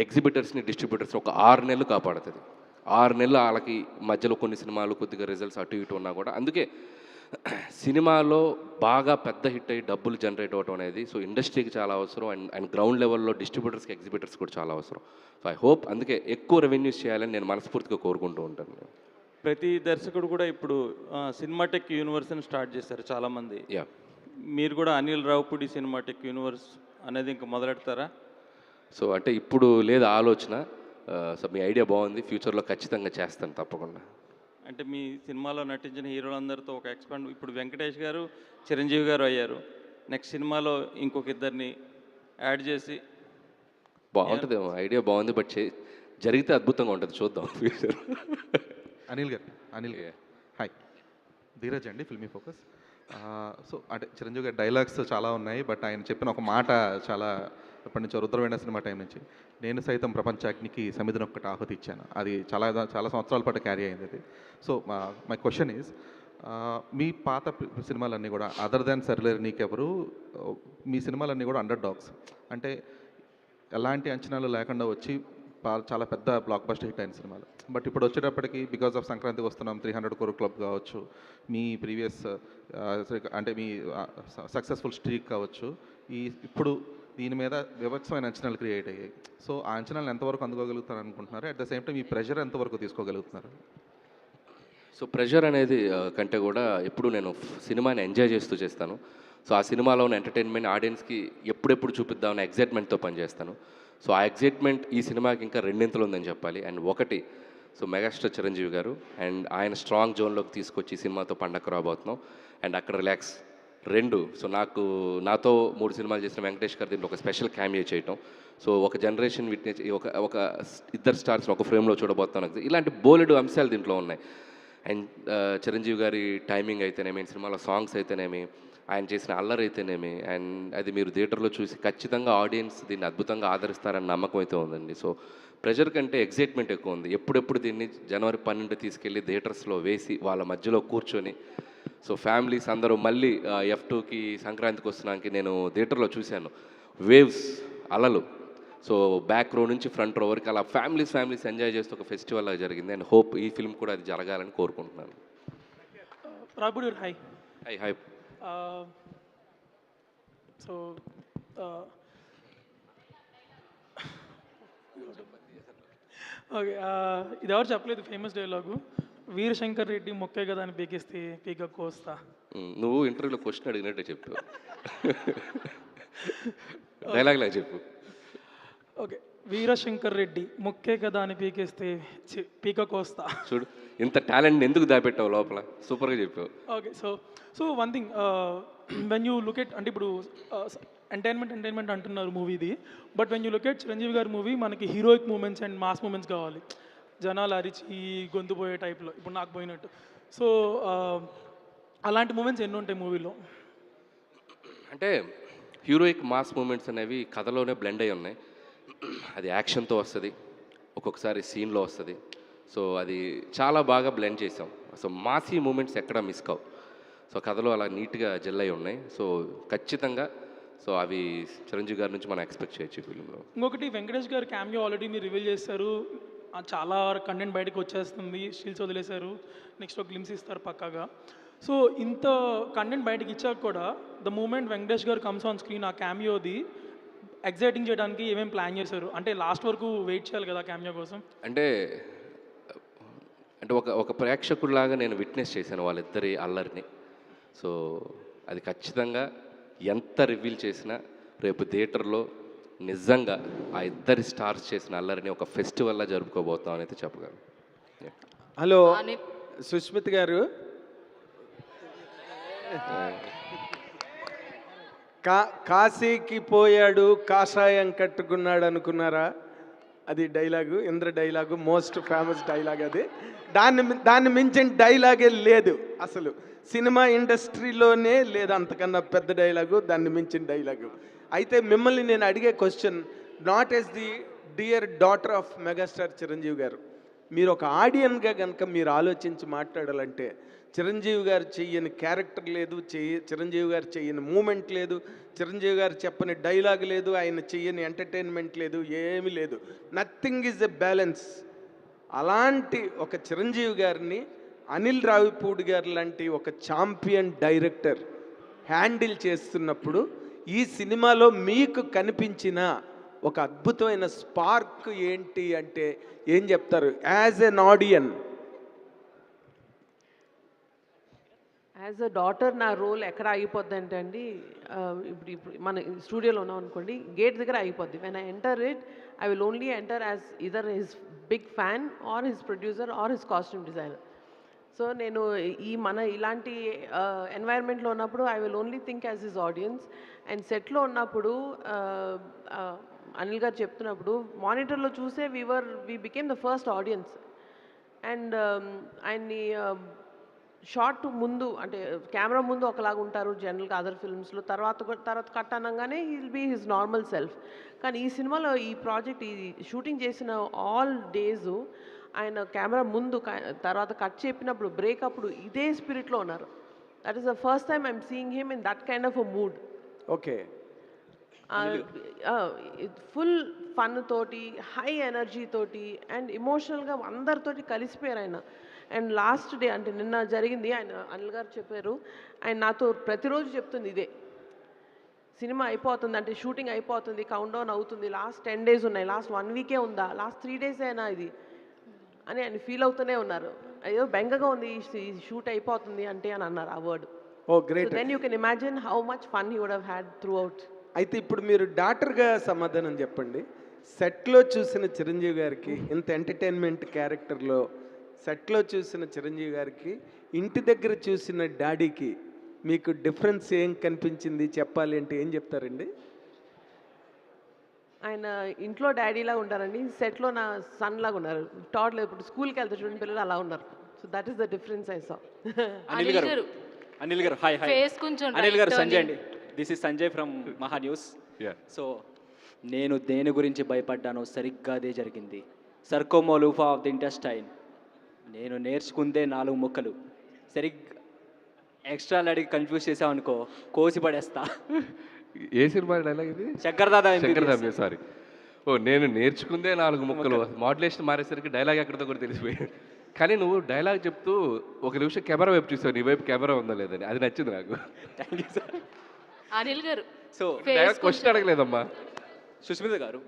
ఎగ్జిబిటర్స్ని, డిస్ట్రిబ్యూటర్స్ని ఒక 6 నెలలు కాపాడుతుంది. 6 నెలలు వాళ్ళకి మధ్యలో కొన్ని సినిమాలు కొద్దిగా రిజల్ట్స్ అటు ఇటు ఉన్నా కూడా, అందుకే సినిమాలో బాగా పెద్ద హిట్ అయ్యి డబ్బులు జనరేట్ అవ్వడం అనేది సో ఇండస్ట్రీకి చాలా అవసరం. అండ్ గ్రౌండ్ లెవెల్లో డిస్ట్రిబ్యూటర్స్కి, ఎగ్జిబిటర్స్ కూడా చాలా అవసరం. సో ఐ హోప్ అందుకే ఎక్కువ రెవెన్యూస్ చేయాలని నేను మనస్ఫూర్తిగా కోరుకుంటూ ఉంటాను. ప్రతి దర్శకుడు కూడా ఇప్పుడు సినిమాటెక్ యూనివర్స్ అని స్టార్ట్ చేశారు చాలామంది. మీరు కూడా అనిల్ రావుపూడి సినిమాటెక్ యూనివర్స్ అనేది ఇంకా మొదలెడతారా? సో అంటే ఇప్పుడు లేదు ఆలోచన. సో మీ ఐడియా బాగుంది, ఫ్యూచర్లో ఖచ్చితంగా చేస్తాను తప్పకుండా. అంటే మీ సినిమాలో నటించిన హీరోలందరితో ఒక ఎక్స్పాండ్, ఇప్పుడు వెంకటేష్ గారు, చిరంజీవి గారు అయ్యారు, నెక్స్ట్ సినిమాలో ఇంకొక ఇద్దరిని యాడ్ చేసి బాగుంటుంది. ఐడియా బాగుంది, బట్ జరిగితే అద్భుతంగా ఉంటుంది, చూద్దాం ఫ్యూచర్. అనిల్ గారు, హాయ్, ధీరజ్ అండి, ఫిల్మీ ఫోకస్. సో అంటే చిరంజీవి గారి డైలాగ్స్ చాలా ఉన్నాయి, బట్ ఆయన చెప్పిన ఒక మాట చాలా ఎప్పటి నుంచో రుద్రవేణ సినిమా టైం నుంచి, నేను సైతం ప్రపంచాగ్నికి సమిధినొక్కటి ఆహుతి ఇచ్చాను, అది చాలా సంవత్సరాల పాటు క్యారీ అయింది అది. సో మై క్వశ్చన్ ఈజ్, మీ పాత సినిమాలన్నీ కూడా అదర్ దాన్ సర్లేరు నీకెవరు, మీ సినిమాలన్నీ కూడా అండర్ డాగ్స్, అంటే ఎలాంటి అంచనాలు లేకుండా వచ్చి చాలా పెద్ద బ్లాక్ బస్టర్ హిట్ అయిన సినిమాలు. బట్ ఇప్పుడు వచ్చేటప్పటికి బికాస్ ఆఫ్ సంక్రాంతికి వస్తున్నాం, 300 crore క్లబ్ కావచ్చు, మీ ప్రీవియస్ అంటే మీ సక్సెస్ఫుల్ స్ట్రీక్ కావచ్చు, ఇప్పుడు దీని మీద వివత్సమైన అంచనాలు క్రియేట్ అయ్యాయి. సో ఆ అంచనాలు ఎంతవరకు అందుకోగలుగుతారు అనుకుంటున్నారు? అట్ ద సేమ్ టైం ఈ ప్రెషర్ ఎంతవరకు తీసుకోగలుగుతున్నారు? సో ప్రెషర్ అనేది కంటే కూడా ఎప్పుడు నేను సినిమాని ఎంజాయ్ చేస్తూ చేస్తాను. సో ఆ సినిమాలో ఉన్న ఎంటర్టైన్మెంట్ ఆడియన్స్కి ఎప్పుడెప్పుడు చూపిద్దామని ఎగ్జైట్మెంట్తో పనిచేస్తాను. సో ఆ ఎగ్జైట్మెంట్ ఈ సినిమాకి ఇంకా రెండింతలు ఉందని చెప్పాలి. అండ్ ఒకటి, సో మెగాస్టార్ చిరంజీవి గారు అండ్ ఆయన స్ట్రాంగ్ జోన్లోకి తీసుకొచ్చి ఈ సినిమాతో పండగ రాబోతున్నాం. అండ్ అక్కడ రిలాక్స్. 2, సో నాతో 3 సినిమాలు చేసిన వెంకటేష్ గారు దీంట్లో ఒక స్పెషల్ క్యామియో చేయటం. సో ఒక జనరేషన్ విట్నెస్, ఒక ఇద్దరు స్టార్స్ని ఒక ఫ్రేమ్లో చూడబోతున్నాను. ఇలాంటి బోలెడు అంశాలు దీంట్లో ఉన్నాయి. అండ్ చిరంజీవి గారి టైమింగ్ అయితేనేమి, సినిమాలో సాంగ్స్ అయితేనేమి, ఆయన చేసిన అల్లరి అయితేనేమి, అండ్ అది మీరు థియేటర్లో చూసి ఖచ్చితంగా ఆడియన్స్ దీన్ని అద్భుతంగా ఆదరిస్తారని నమ్మకం అయితే ఉందండి. సో ప్రెషర్ కంటే ఎగ్జైట్మెంట్ ఎక్కువ ఉంది. ఎప్పుడెప్పుడు దీన్ని జనవరి 12 తీసుకెళ్ళి థియేటర్స్లో వేసి వాళ్ళ మధ్యలో కూర్చొని, సో ఫ్యామిలీస్ అందరూ మళ్ళీ F2కి సంక్రాంతికి వస్తున్నానికి నేను థియేటర్లో చూశాను. వేవ్స్, అలలు. సో బ్యాక్ రో నుంచి ఫ్రంట్ రో వరకు అలా ఫ్యామిలీస్ ఎంజాయ్ చేస్తూ ఒక ఫెస్టివల్ లాగా జరిగింది. అండ్ హోప్ ఈ ఫిల్మ్ కూడా అది జరగాలని కోరుకుంటున్నాను. రాబుడు హాయ్. హాయ్. సో ఓకే, ఇది ఎవరు చెప్పలేదు ఫేమస్ డైలాగు, వీరశంకర్ రెడ్డి మొక్కే కదా అని పీకిస్తే పీక కోస్తా. నువ్వు ఇంటర్వ్యూలో క్వశ్చన్ అడిగినట్టే చెప్పు. డైలాగ్లా చెప్పు. ఓకే, వీరశంకర్ రెడ్డి మొక్కే కదా అని పీకేస్తే పీక కోస్తా. చూడు ఇంత టాలెంట్ ఎందుకు దాపెట్టావు లోపల, సూపర్గా చెప్పావు. Okay, so one thing when you look at, అంటే ఇప్పుడు ఎంటర్టైన్మెంట్ అంటున్నారు మూవీది, but when you look at Chiranjeevi గారి మూవీ మనకి heroic moments and mass moments కావాలి, జనాలు అరిచి గొంతు పోయే టైప్లో, ఇప్పుడు నాకు పోయినట్టు. సో అలాంటి మూమెంట్స్ ఎన్ని ఉంటాయి మూవీలో? అంటే హీరోయిక్ మాస్ మూమెంట్స్ అనేవి కథలోనే బ్లెండ్ అయి ఉన్నాయి. అది యాక్షన్తో వస్తుంది, ఒక్కొక్కసారి సీన్లో వస్తుంది. సో అది చాలా బాగా బ్లెండ్ చేసాం. సో మాసీ మూమెంట్స్ ఎక్కడా మిస్ కావు. సో కథలో అలా నీట్గా జెల్ అయి ఉన్నాయి. సో ఖచ్చితంగా సో అవి చిరంజీవి గారి నుంచి మనం ఎక్స్పెక్ట్ చేయొచ్చు ఈ ఫిల్మ్లో. ఇంకొకటి, వెంకటేష్ గారు క్యామియో ఆల్రెడీ మీరు రివీల్ చేశారు, చాలా కంటెంట్ బయటకు వచ్చేస్తుంది, స్టిల్స్ వదిలేశారు, నెక్స్ట్ ఒక గ్లిమ్స్ ఇస్తారు పక్కాగా. సో ఇంత కంటెంట్ బయటకు ఇచ్చాక కూడా ద మూమెంట్ వెంకటేష్ గారు కమ్స్ ఆన్ స్క్రీన్, ఆ క్యామియోది ఎగ్జైటింగ్ చేయడానికి ఏమేమి ప్లాన్ చేశారు? అంటే లాస్ట్ వరకు వెయిట్ చేయాలి కదా క్యామియో కోసం. అంటే ఒక ప్రేక్షకుడిలాగా నేను విట్నెస్ చేశాను వాళ్ళిద్దరి అల్లరిని. సో అది ఖచ్చితంగా ఎంత రివీల్ చేసినా రేపు థియేటర్లో నిజంగా ఆ ఇద్దరి స్టార్స్ చేసిన అల్లరిని ఒక ఫెస్టివల్లా జరుపుకోబోతాం అని అయితే చెప్పగలను. హలో సుష్మిత్ గారు, కాశీకి పోయాడు కాషాయం కట్టుకున్నాడు అనుకున్నారా? అది dialogue, Indra dialogue, most famous dialogue అది. దాన్ని మించిన డైలాగే లేదు అసలు సినిమా ఇండస్ట్రీలోనే లేదు, అంతకన్నా పెద్ద డైలాగు, దాన్ని మించిన డైలాగు. అయితే మిమ్మల్ని నేను అడిగే question, not as the dear daughter of megastar Chiranjeevi గారు, మీరు ఒక ఆడియన్గా కనుక మీరు ఆలోచించి మాట్లాడాలంటే, చిరంజీవి గారు చెయ్యని క్యారెక్టర్ లేదు, చిరంజీవి గారు చెయ్యని మూమెంట్ లేదు, చిరంజీవి గారు చెప్పని డైలాగ్ లేదు, ఆయన చెయ్యని ఎంటర్టైన్మెంట్ లేదు, ఏమీ లేదు, నథింగ్ ఈజ్ ఎ బ్యాలెన్స్. అలాంటి ఒక చిరంజీవి గారిని అనిల్ రావిపూడి గారు లాంటి ఒక ఛాంపియన్ డైరెక్టర్ హ్యాండిల్ చేస్తున్నప్పుడు ఈ సినిమాలో మీకు కనిపించిన ఒక అద్భుతమైన స్పార్క్ ఏంటి అంటే ఏం చెప్తారు as N audience? As a daughter నా రోల్ ఎక్కడ ఆగిపోద్ది అంటే అండి, ఇప్పుడు మన స్టూడియోలో ఉన్నాం అనుకోండి, గేట్ దగ్గర ఆగిపోద్ది. When I enter it, I will only enter as either his big fan or his producer or his costume designer. So నేను ఇలాంటి ఎన్వైర్న్మెంట్లో ఉన్నప్పుడు I will only think as his audience. And సెట్లో ఉన్నప్పుడు అనిల్ గారు చెప్తున్నప్పుడు మానిటర్లో చూసే we became the first audience. And ఆయన్ని షార్ట్ ముందు అంటే కెమెరా ముందు ఒకలాగా ఉంటారు జనరల్గా అదర్ ఫిల్మ్స్లో, తర్వాత కట్ అనగానే he will be his normal self. కానీ ఈ సినిమాలో ఈ ప్రాజెక్ట్ ఈ షూటింగ్ చేసిన ఆల్ డేస్ ఆయన కెమెరా ముందు తర్వాత కట్ చెప్పినప్పుడు బ్రేక్ అప్పుడు ఇదే స్పిరిట్లో ఉన్నారు. That is the first time I'm seeing him in that kind of a mood. Okay, full fun తోటి, హై ఎనర్జీ తోటి అండ్ ఎమోషనల్గా అందరితోటి కలిసిపోయారు ఆయన. అండ్ లాస్ట్ డే అంటే నిన్న జరిగింది, ఆయన అనిల్ గారు చెప్పారు, ఆయన నాతో ప్రతిరోజు చెప్తుంది ఇదే, సినిమా అయిపోతుంది అంటే షూటింగ్ అయిపోతుంది, కౌంట్ డౌన్ అవుతుంది, లాస్ట్ 10 days ఉన్నాయి, లాస్ట్ 1 week ఉందా, లాస్ట్ 3 days అయినా ఇది అని ఆయన ఫీల్ అవుతూనే ఉన్నారు. అయ్యో బెంగగా ఉంది ఈ షూట్ అయిపోతుంది అంటే అని అన్నారు ఆ word. Oh great. Then you can imagine how much fun he would have had throughout. అయితే ఇప్పుడు మీరు డాక్టర్గా సమాధానం చెప్పండి. సెట్లో చూసిన చిరంజీవి గారికి ఇంత ఎంటర్టైన్మెంట్ క్యారెక్టర్లో సెట్లో చూసిన చిరంజీవి గారికి ఇంటి దగ్గర చూసిన డాడీకి మీకు డిఫరెన్స్ ఏం కనిపించింది చెప్పాలి అంటే ఏం చెప్తారండి? ఆయన ఇంట్లో డాడీలాగా ఉంటారండి, సెట్లో నా సన్ లాగా ఉన్నారు. టాడ్లో ఇప్పుడు స్కూల్కి వెళ్తే చూడండి పిల్లలు అలా ఉన్నారు. So that is the difference I saw. Anil గారు హాయ్ అనిల్ గారు, సంజయ్ అండి, దిస్ ఇస్ సంజయ్ ఫ్రమ్ మహా న్యూస్. సో నేను దేని గురించి భయపడ్డానో సరిగ్గా అదే జరిగింది. సర్కోమోలూఫా ఆఫ్ ది ఇంటెస్టైన్. నేను నేర్చుకుందే 4 ముక్కలు, సరిగ్గా ఎక్స్ట్రాలు అడిగి కన్ఫ్యూజ్ చేసామనుకో కోసి పడేస్తా. ఏ సినిమా డైలాగ్ ఇది? శంకర్దాదా. సారీ, ఓ నేను నేర్చుకుందే 4 ముక్కలు. మాడ్యులేషన్ మారేసరికి డైలాగ్ ఎక్కడితో కూడా తెలిసిపోయింది. కానీ నువ్వు డైలాగ్ చెప్తూ ఒక నిమిషం కెమెరా వైపు చూసావు, నీ వైపు కెమెరా ఉందా లేదని, అది నచ్చింది నాకు. Thank you sir. అనిల్ గారు, సో క్వశ్చన్ అడగలేదమ్మా సుష్మిత గారు.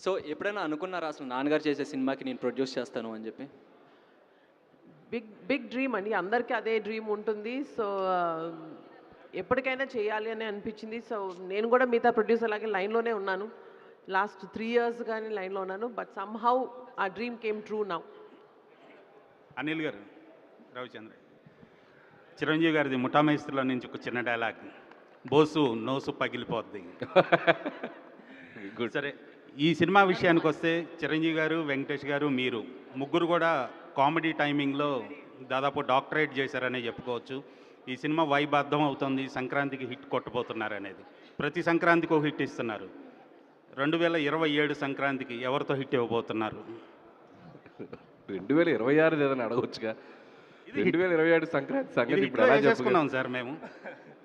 సో ఎప్పుడైనా అనుకున్నారా అసలు నాన్నగారు చేసే సినిమాకి నేను ప్రొడ్యూస్ చేస్తాను అని చెప్పి? బిగ్ డ్రీమ్ అండి, అందరికీ అదే డ్రీమ్ ఉంటుంది. సో ఎప్పటికైనా చేయాలి అని అనిపించింది. సో నేను కూడా మిగతా ప్రొడ్యూసర్ లాగే లైన్లోనే ఉన్నాను. లాస్ట్ 3 years కానీ లైన్లో ఉన్నాను. బట్ సమ్హౌ ఆ dream came true now. Anil గారు, రవిచంద్ర, చిరంజీవి గారిది ముఠామేస్త్రిలో నుంచి ఒక చిన్న డైలాగ్, బోసు నోసు పగిలిపోద్ది. సరే, ఈ సినిమా విషయానికి వస్తే చిరంజీవి గారు, వెంకటేష్ గారు, మీరు ముగ్గురు కూడా కామెడీ టైమింగ్లో దాదాపు డాక్టరేట్ చేశారనే చెప్పుకోవచ్చు. ఈ సినిమా వైబ్ అర్థం అవుతుంది, సంక్రాంతికి హిట్ కొట్టబోతున్నారు అనేది. ప్రతి సంక్రాంతికి ఒక హిట్ ఇస్తున్నారు. 2027 సంక్రాంతికి ఎవరితో హిట్ ఇవ్వబోతున్నారు? 2026 ఏదైనా అడగవచ్చుగా. 2027 సంక్రాంతి సంగతి ఇప్పుడు ఎలా చేసుకున్నాం సార్ మేము.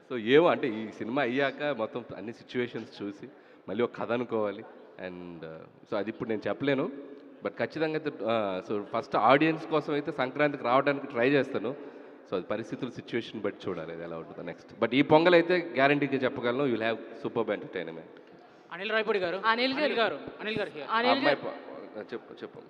సో ఏమో అంటే ఈ సినిమా అయ్యాక మొత్తం అన్ని సిచ్యువేషన్స్ చూసి మళ్ళీ ఒక కథ అనుకోవాలి. అండ్ సో అది ఇప్పుడు నేను చెప్పలేను. బట్ ఖచ్చితంగా అయితే సో ఫస్ట్ ఆడియన్స్ కోసం అయితే సంక్రాంతికి రావడానికి ట్రై చేస్తాను. సో అది పరిస్థితులు సిచ్యువేషన్ బట్టి చూడాలి అది ఎలా ఉంటుందో నెక్స్ట్. బట్ ఈ పొంగల్ అయితే గ్యారంటీగా చెప్పగలను, you'll have super entertainment. Anil Rayapudi గారు, అనిల్ గారు. చెప్పు.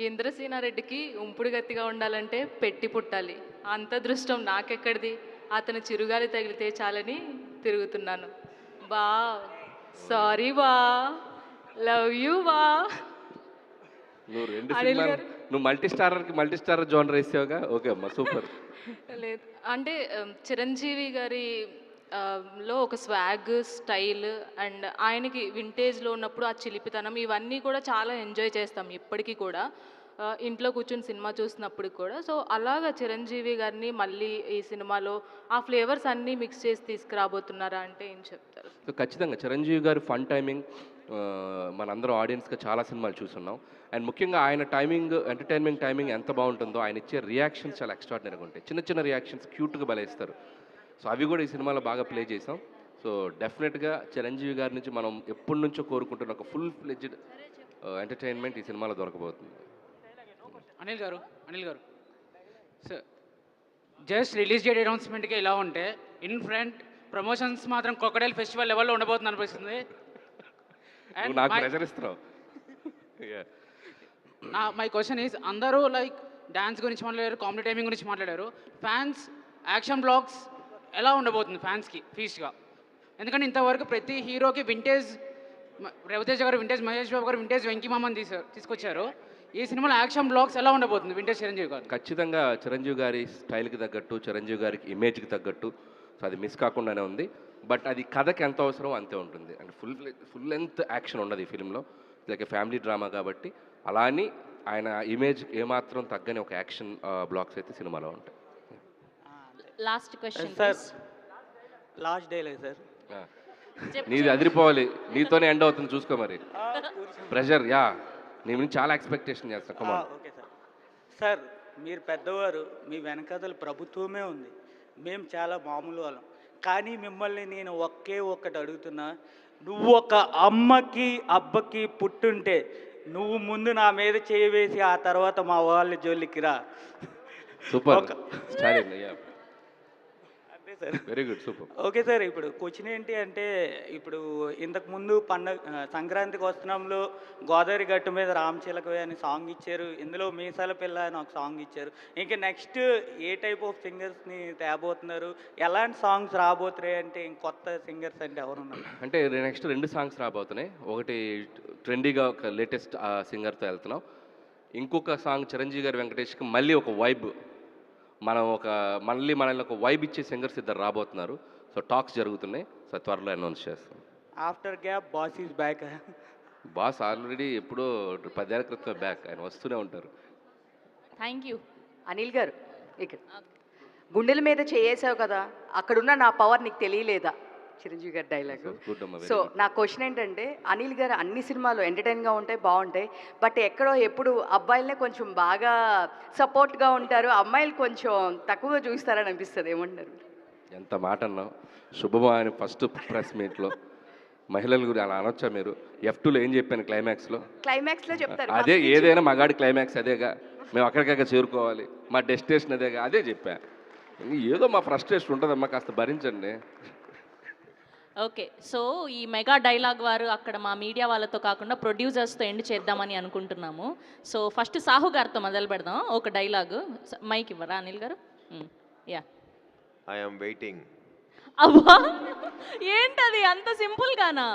ఇంద్రసేనారెడ్డికి ఉంపుడు గత్తిగా ఉండాలంటే పెట్టి పుట్టాలి. అంత దృష్టం నాకెక్కడిది? అతను చిరుగాలి తగిలితే చాలని తిరుగుతున్నాను. బా సారీ బా, లవ్ యూ బా. నువ్వు 2 సినిమాలు నువ్వు మల్టీ స్టారర్ జోనర్ వేసావుగా. ఓకే అమ్మా, సూపర్. లేదు అంటే చిరంజీవి గారి లో ఒక స్వాగ్ స్టైల్ అండ్ ఆయనకి వింటేజ్లో ఉన్నప్పుడు ఆ చిలిపితనం ఇవన్నీ కూడా చాలా ఎంజాయ్ చేస్తాం ఇప్పటికీ కూడా, ఇంట్లో కూర్చుని సినిమా చూసినప్పుడు కూడా. సో అలాగా చిరంజీవి గారిని మళ్ళీ ఈ సినిమాలో ఆ ఫ్లేవర్స్ అన్నీ మిక్స్ చేసి తీసుకురాబోతున్నారా అంటే ఏం చెప్తారు? సో ఖచ్చితంగా చిరంజీవి గారి ఫన్ టైమింగ్ మనందరం ఆడియన్స్గా చాలా సినిమాలు చూస్తున్నాం. అండ్ ముఖ్యంగా ఆయన టైమింగ్, ఎంటర్టైన్మెంట్ టైమింగ్ ఎంత బాగుంటుందో, ఆయన ఇచ్చే రియాక్షన్స్ చాలా ఎక్స్ట్రాడినరీగా ఉంటాయి. చిన్న చిన్న రియాక్షన్స్ క్యూట్గా బలేస్తారు. సో అవి కూడా ఈ సినిమాలో బాగా ప్లే చేసాం. సో డెఫినెట్గా చిరంజీవి గారి నుంచి మనం ఎప్పటి నుంచో కోరుకుంటున్న ఒక ఫుల్ ఫ్లెడ్జ్డ్ ఎంటర్టైన్మెంట్ ఈ సినిమాలో దొరకబోతుంది. Anil garu sir, just release date అనౌన్స్మెంట్కి ఇలా ఉంటే ఇన్ ఫ్రంట్ ప్రమోషన్స్ మాత్రం క్రొకడైల్ ఫెస్టివల్ లెవెల్లో ఉండబోతుంది అనిపిస్తుంది. నాకు ప్రెజర్ ఇస్తున్నావు. మై క్వశ్చన్ ఈజ్, అందరూ లైక్ డ్యాన్స్ గురించి మాట్లాడారు, కామెడీ టైమింగ్ గురించి మాట్లాడారు. ఫ్యాన్స్ యాక్షన్ బ్లాగ్స్ ఎలా ఉండబోతుంది ఫ్యాన్స్కి ఫీస్ట్గా? ఎందుకంటే ఇంతవరకు ప్రతి హీరోకి వింటేజ్ రవితేజ గారు, వింటేజ్ మహేష్ బాబు గారు, వింటేజ్ వెంకీ మామని తీసుకొచ్చారు. ఈ సినిమాలో యాక్షన్ బ్లాగ్స్ ఎలా ఉండబోతుంది వింటేజ్ చిరంజీవి గారు? ఖచ్చితంగా చిరంజీవి గారి స్టైల్కి తగ్గట్టు, చిరంజీవి గారికి ఇమేజ్కి తగ్గట్టు, సో అది మిస్ కాకుండానే ఉంది. బట్ అది కథకి ఎంత అవసరం అంతే ఉంటుంది. అంటే ఫుల్ లెంత్ యాక్షన్ ఉండదు ఈ ఫిల్మ్లో. లైక్ ఫ్యామిలీ డ్రామా కాబట్టి అలా అని ఆయన ఇమేజ్ ఏమాత్రం తగ్గని ఒక యాక్షన్ బ్లాక్స్ అయితే సినిమాలో ఉంటాయి. Last question sir, last dialogue sir. నీది అదిరిపోవాలి, నీతోనే ఎండ్ అవుతుంది చూసుకో. మరి ప్రెషర్ యా, నీ నుంచి చాలా ఎక్స్పెక్టేషన్ చేస్తా. Okay sir. సార్, మీరు పెద్దవారు, మీ వెనకాతల ప్రభుత్వమే ఉంది, మేము చాలా మామూలు వాళ్ళం. కానీ మిమ్మల్ని నేను ఒక్కటి అడుగుతున్నా, నువ్వు ఒక అమ్మకి అబ్బకి పుట్టుంటే నువ్వు ముందు నా మీద చేయి వేసి ఆ తర్వాత మా వాళ్ళ జోలికి రా. Super styling. అంతే sir. Very good, super. Okay sir, ఇప్పుడు క్వశ్చన్ ఏంటి అంటే, ఇప్పుడు ఇంతకు ముందు సంక్రాంతికి వస్తున్నాంలో గోదావరి గట్టు మీద రామచిలకవే అని సాంగ్ ఇచ్చారు, ఇందులో మీసాల పిల్ల అని ఒక సాంగ్ ఇచ్చారు. ఇంకా నెక్స్ట్ ఏ టైప్ ఆఫ్ సింగర్స్ని తేబోతున్నారు, ఎలాంటి సాంగ్స్ రాబోతున్నాయి అంటే కొత్త సింగర్స్ అంటే ఎవరున్నారు? అంటే నెక్స్ట్ 2 సాంగ్స్ రాబోతున్నాయి. ఒకటి ట్రెండీగా ఒక లేటెస్ట్ సింగర్తో వెళ్తున్నాం. ఇంకొక సాంగ్ చిరంజీవి గారి, వెంకటేష్కి మళ్ళీ ఒక వైబ్, మనల్ని ఒక వైబ్ ఇచ్చే సింగర్స్ ఇద్దరు రాబోతున్నారు. సో టాక్స్ జరుగుతున్నాయి. సో త్వరలో అనౌన్స్ చేస్తాం. After gap boss is back. Boss already ఎప్పుడో 10 ఏళ్ల క్రితమే బ్యాక్, ఆయన వస్తూనే ఉంటారు. Thank you. అనిల్ గారు, ఇక్కడ గుండెల మీద చేయేసావు కదా, అక్కడున్న నా పవర్ నీకు తెలియలేదా? చిరంజీవి గారి డైలాగ్. సో నా క్వశ్చన్ ఏంటంటే, అనిల్ గారు అన్ని సినిమాలు ఎంటర్టైన్గా ఉంటాయి, బాగుంటాయి. బట్ ఎక్కడో ఎప్పుడు అబ్బాయిలనే కొంచెం బాగా సపోర్ట్గా ఉంటారు, అమ్మాయిలు కొంచెం తక్కువగా చూస్తారని అనిపిస్తుంది. ఏమంటారు? ఎంత మాట అన్నావు. శుభమా అని ఫస్ట్ ప్రెస్ మీట్లో మహిళల గురించి అలా అనొచ్చా మీరు? F2లో ఏం చెప్పాను క్లైమాక్స్లో చెప్తారు. అదే, ఏదైనా మగాడి క్లైమాక్స్ అదేగా, మేము అక్కడికక్కడ చేరుకోవాలి, మా డెస్టినేషన్ అదేగా, అదే చెప్పా. ఏదో మా ఫ్రస్ట్రేషన్ ఉంటుందమ్మా, కాస్త భరించండి. ఓకే, సో ఈ మెగా డైలాగ్ వారు అక్కడ మా మీడియా వాళ్ళతో కాకుండా ప్రొడ్యూసర్స్తో ఎండ్ చేద్దామని అనుకుంటున్నాము. సో ఫస్ట్ సాహు గారితో మొదలు పెడదాం. ఒక డైలాగ్ మైక్ ఇవ్వరా అనిల్ గారు? యా. I am waiting. అబ్బా ఏంటది అంత సింపుల్గానా?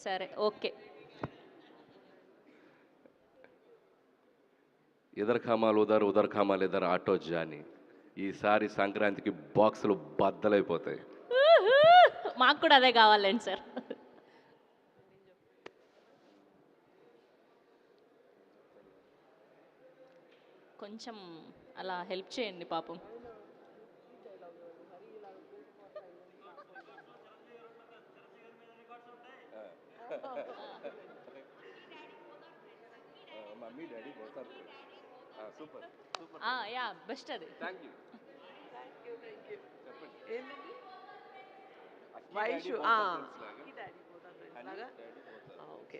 సరే ఓకే. ఇదర్ ఖామాలు ఉదర్, ఉదర్ ఖామాలు ఇదర్ ఆటో జాని. ఈసారి సంక్రాంతికి బాక్సులు బద్దలైపోతాయి. మాకు కూడా అదే కావాలండి సార్. కొంచెం అలా హెల్ప్ చేయండి పాపం. యా బెస్ట్ అది. Vaishu okay.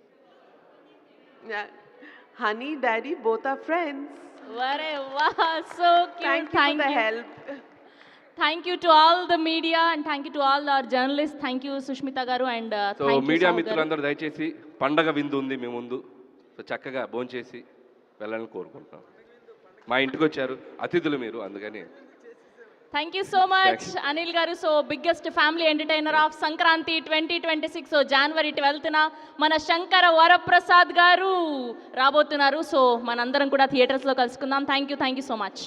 Honey daddy both are friends. వరే వా so cute. Thank you help. Thank you to all the media and thank you to all our journalists. Thank you Sushmita garu and so thank you media Sahu garu. మిత్రులందరూ దయచేసి పండగ విందు ఉంది మీ ముందు. So చక్కగా భోంచేసి వెళ్ళాలని కోరుకుంటున్నాం. మా ఇంటికి వచ్చారు అతిథులు మీరు, అందుకని Thank you so much Anil garu. So biggest family entertainer of Sankranti 2026. So January 12th na mana Shankara Varaprasad garu రాబోతున్నారు. సో మనందరం కూడా థియేటర్స్లో కలుసుకుందాం. Thank you so much.